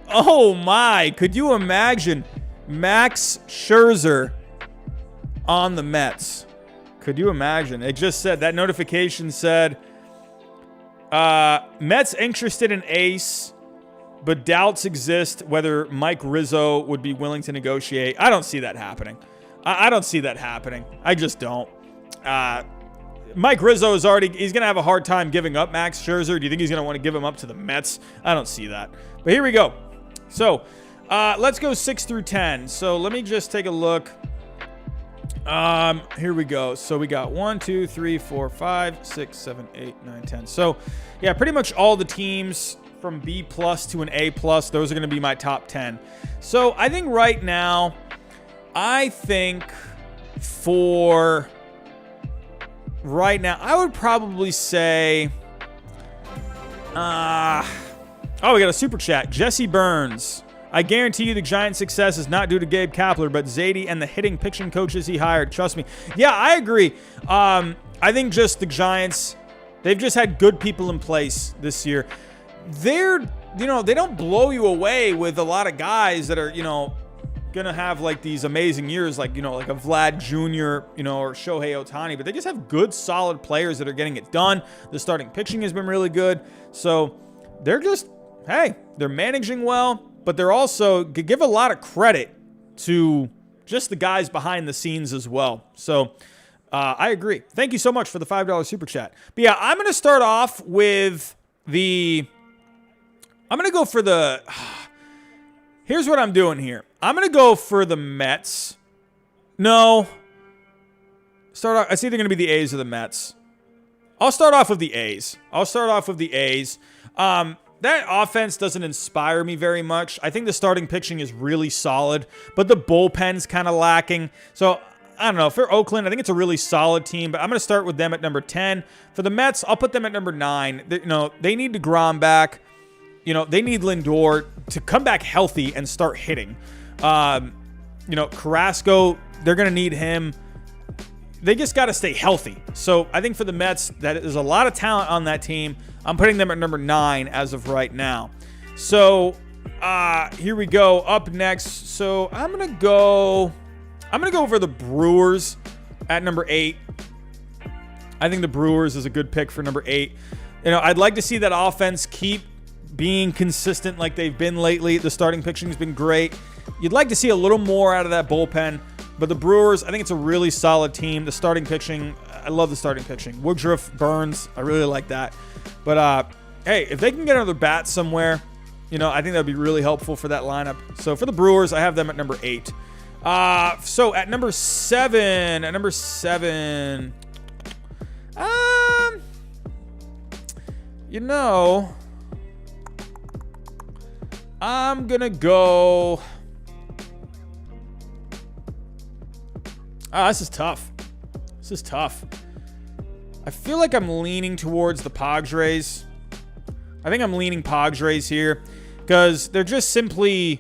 Oh my, could you imagine Max Scherzer on the Mets? Could you imagine? It just said, that notification said, Mets interested in ace but doubts exist whether Mike Rizzo would be willing to negotiate. I don't see that happening. I don't see that happening. I just don't. Mike Rizzo he's going to have a hard time giving up Max Scherzer. Do you think he's going to want to give him up to the Mets? I don't see that. But here we go. So let's go 6 through 10. So let me just take a look. Here we go. So we got 1, 2, 3, 4, 5, 6, 7, 8, 9, 10. So yeah, pretty much all the teams from B+ to an A+, those are going to be my top 10. So I think right now, I would probably say, we got a super chat. Jesse Burns. I guarantee you the Giants' success is not due to Gabe Kapler, but Zadie and the hitting pitching coaches he hired. Trust me. Yeah, I agree. I think just the Giants, they've just had good people in place this year. They don't blow you away with a lot of guys that are, gonna have like these amazing years, like like a Vlad Jr., or Shohei Ohtani, but they just have good, solid players that are getting it done. The starting pitching has been really good, so they're they're managing well, but they're also give a lot of credit to just the guys behind the scenes as well. So I agree. Thank you so much for the $5 super chat. But yeah, I'm gonna start off with here's what I'm doing here. I'm going to go for the Mets. No. It's either going to be the A's or the Mets. I'll start off with the A's. That offense doesn't inspire me very much. I think the starting pitching is really solid, but the bullpen's kind of lacking. So, I don't know. For Oakland, I think it's a really solid team, but I'm going to start with them at number 10. For the Mets, I'll put them at number 9. They need DeGrom back. They need Lindor to come back healthy and start hitting. Carrasco, they're going to need him. They just got to stay healthy. So I think for the Mets, there's a lot of talent on that team. I'm putting them at number 9 as of right now. So here we go. Up next. So I'm going to go over the Brewers at number 8. I think the Brewers is a good pick for number 8. I'd like to see that offense keep being consistent like they've been lately. The starting pitching has been great. You'd like to see a little more out of that bullpen, but the Brewers, I think it's a really solid team. The starting pitching, I love the starting pitching. Woodruff, Burns, I really like that. But hey, if they can get another bat somewhere, I think that would be really helpful for that lineup. So for the Brewers, I have them at number 8. So at number 7, I'm going to go... this is tough. I feel like I'm leaning towards the Padres. I think I'm leaning Padres here because they've just been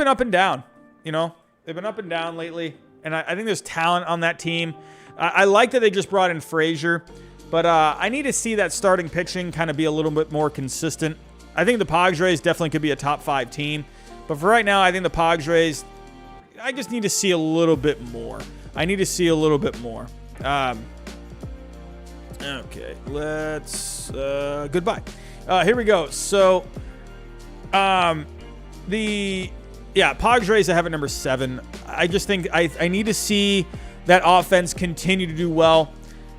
up and down. They've been up and down lately, and I think there's talent on that team. I like that they just brought in Frazier, but I need to see that starting pitching kind of be a little bit more consistent. I think the Padres definitely could be a top 5 team. But for right now, I think the Padres, I just need to see a little bit more. Okay, let's, goodbye. Here we go. So, Padres, I have at number 7. I just think I need to see that offense continue to do well.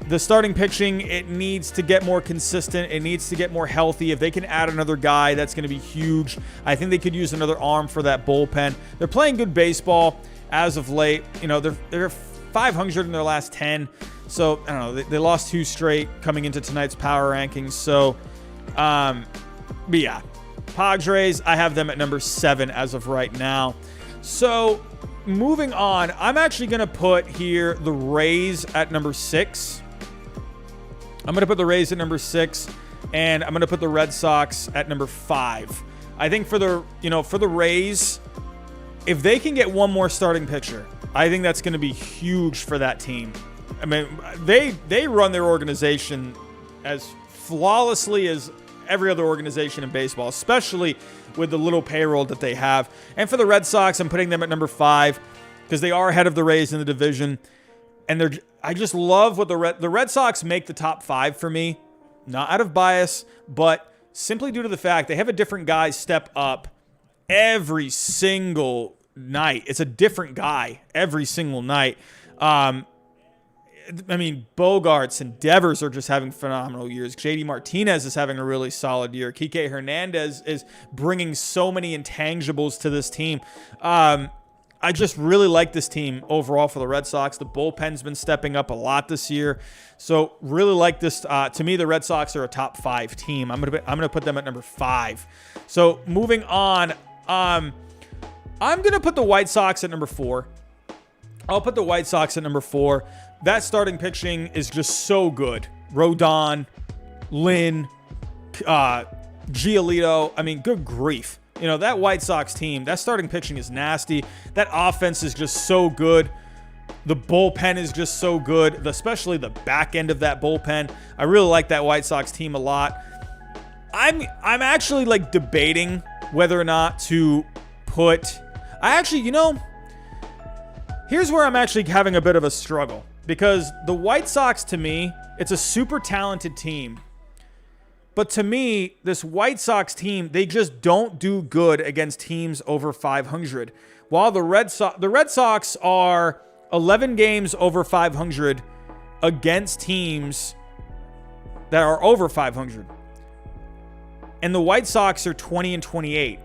The starting pitching, it needs to get more consistent. It needs to get more healthy. If they can add another guy, that's going to be huge. I think they could use another arm for that bullpen. They're playing good baseball as of late. They're 500 in their last 10. So, I don't know. They lost 2 straight coming into tonight's power rankings. So, but yeah. Padres, I have them at number 7 as of right now. So, moving on, I'm actually going to put here the Rays at number 6. I'm going to put the Rays at number 6, and I'm going to put the Red Sox at number 5. I think for the Rays, if they can get one more starting pitcher, I think that's going to be huge for that team. I mean, they run their organization as flawlessly as every other organization in baseball, especially with the little payroll that they have. And for the Red Sox, I'm putting them at number 5 because they are ahead of the Rays in the division. And I just love what the Red Sox make the top 5 for me. Not out of bias, but simply due to the fact they have a different guy step up every single night. It's a different guy every single night. Bogarts and Devers are just having phenomenal years. JD Martinez is having a really solid year. Kike Hernandez is bringing so many intangibles to this team. I just really like this team overall for the Red Sox. The bullpen's been stepping up a lot this year. So really like this. To me, the Red Sox are a top 5 team. I'm gonna put them at number 5. So moving on, I'm gonna put the White Sox at number 4. I'll put the White Sox at number 4. That starting pitching is just so good. Rodon, Lynn, Giolito. I mean, good grief. You know, that White Sox team, that starting pitching is nasty. That offense is just so good. The bullpen is just so good, especially the back end of that bullpen. I really like that White Sox team a lot. I'm actually like debating whether or not to put... here's where I'm actually having a bit of a struggle. Because the White Sox, to me, it's a super talented team. But to me, this White Sox team, they just don't do good against teams over 500. While the Red Sox are 11 games over 500 against teams that are over 500. And the White Sox are 20-28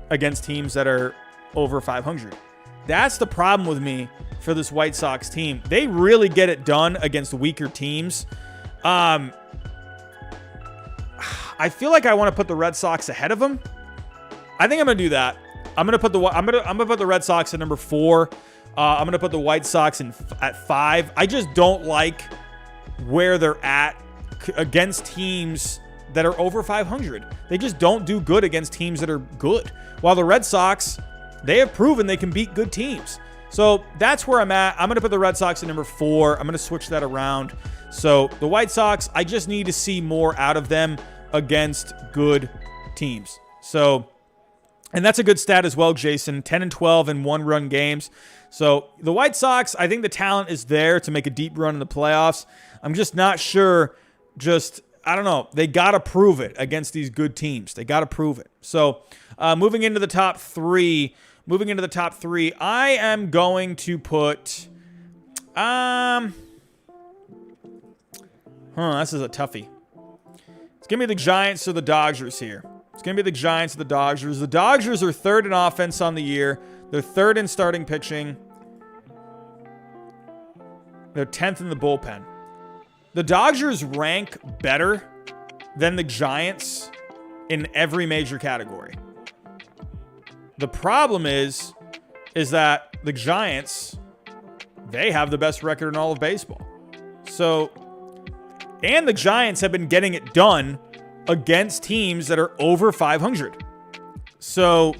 against teams that are over 500. That's the problem with me for this White Sox team. They really get it done against weaker teams. I feel like I want to put the Red Sox ahead of them. I think I'm gonna do that. I'm gonna put the Red Sox at number 4. I'm gonna put the White Sox at 5. I just don't like where they're at against teams that are over 500. They just don't do good against teams that are good. While the Red Sox, they have proven they can beat good teams. So that's where I'm at. I'm going to put the Red Sox at number 4. I'm going to switch that around. So the White Sox, I just need to see more out of them against good teams. So, and that's a good stat as well, Jason. 10-12 in one-run games. So the White Sox, I think the talent is there to make a deep run in the playoffs. I'm just not sure. I don't know. They got to prove it against these good teams. They got to prove it. So moving into the top 3, I am going to put, this is a toughie. It's going to be the Giants or the Dodgers here. It's going to be the Giants or the Dodgers. The Dodgers are 3rd in offense on the year. They're 3rd in starting pitching. They're 10th in the bullpen. The Dodgers rank better than the Giants in every major category. The problem is that the Giants, they have the best record in all of baseball. So, and the Giants have been getting it done against teams that are over 500. So,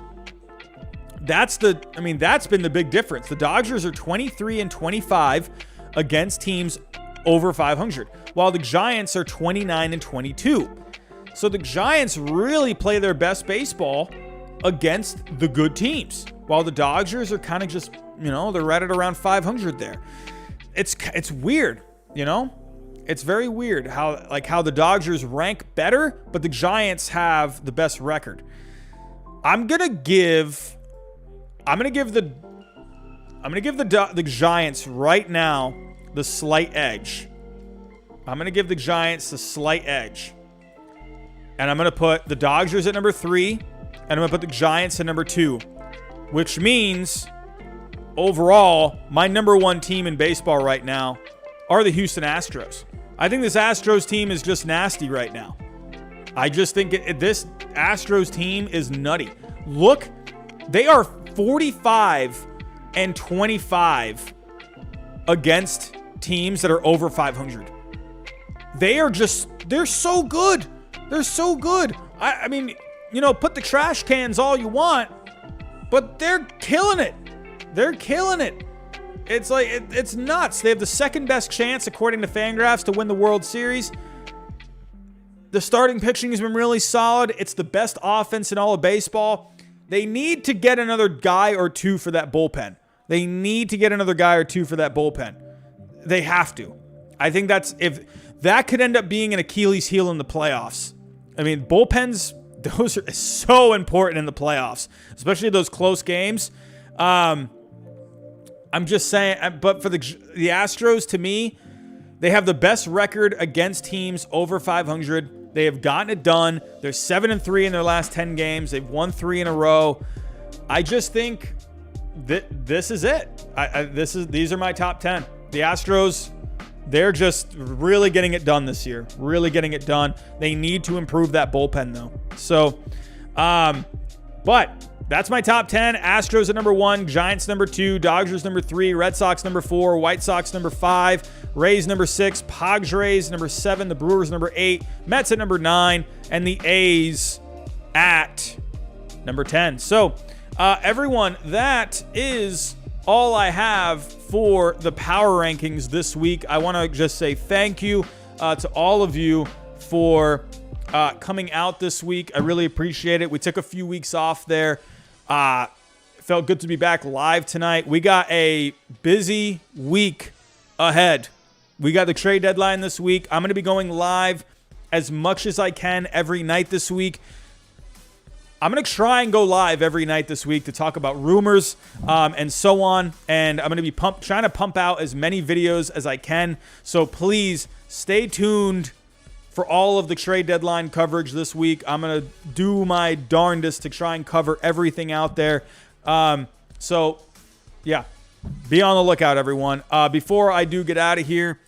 that's been the big difference. The Dodgers are 23-25 against teams over 500, while the Giants are 29-22. So the Giants really play their best baseball against the good teams, while the Dodgers are kind of just, they're right at around 500 there. It's weird, It's very weird how the Dodgers rank better, but the Giants have the best record. I'm gonna give the Giants right now the slight edge. I'm going to give the Giants the slight edge. And I'm going to put the Dodgers at number 3. And I'm going to put the Giants at number 2. Which means, overall, my number 1 team in baseball right now are the Houston Astros. I think this Astros team is just nasty right now. I just think this Astros team is nutty. Look, they are 45-25 against teams that are over 500. They're so good. They're so good. I mean, put the trash cans all you want, but they're killing it. They're killing it. It's like, it's nuts. They have the second best chance, according to Fangraphs, to win the World Series. The starting pitching has been really solid. It's the best offense in all of baseball. They need to get another guy or two for that bullpen. They have to. I think if that could end up being an Achilles heel in the playoffs. I mean, bullpens, those are so important in the playoffs, especially those close games. I'm just saying, but for the Astros, to me, they have the best record against teams over 500. They have gotten it done. They're 7-3 in their last 10 games. They've won 3 in a row. I just think that this is it. These are my top 10. The Astros, they're just really getting it done this year. Really getting it done. They need to improve that bullpen, though. So, but that's my top 10. Astros at number 1, Giants number 2, Dodgers number 3, Red Sox number 4, White Sox number 5, Rays number 6, Padres number 7, the Brewers number 8, Mets at number 9, and the A's at number 10. So, everyone, that is all I have for the power rankings this week. I want to just say thank you to all of you for coming out this week. I really appreciate it. We took a few weeks off there. Felt good to be back live tonight. We got a busy week ahead. We got the trade deadline this week. I'm going to be going live as much as I can every night this week. I'm going to try and go live every night this week to talk about rumors and so on. And I'm going to be trying to pump out as many videos as I can. So please stay tuned for all of the trade deadline coverage this week. I'm going to do my darndest to try and cover everything out there. So, yeah, be on the lookout, everyone. Before I do get out of here,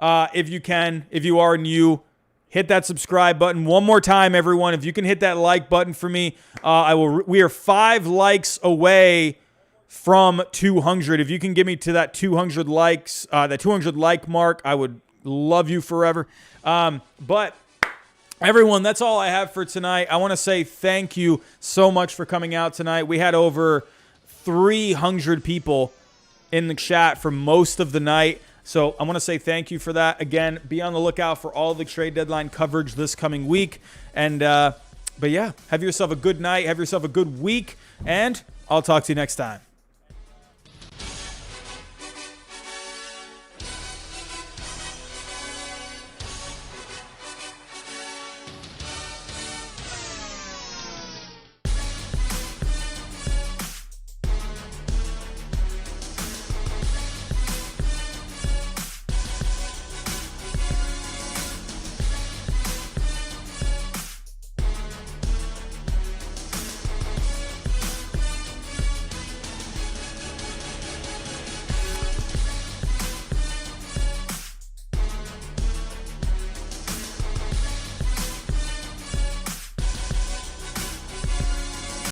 if you are new, hit that subscribe button one more time, everyone. If you can hit that like button for me, we are 5 likes away from 200. If you can get me to that 200 likes, that 200 like mark, I would love you forever. But everyone, that's all I have for tonight. I want to say thank you so much for coming out tonight. We had over 300 people in the chat for most of the night. So I want to say thank you for that. Again, be on the lookout for all the trade deadline coverage this coming week. And, but yeah, have yourself a good night. Have yourself a good week. And I'll talk to you next time.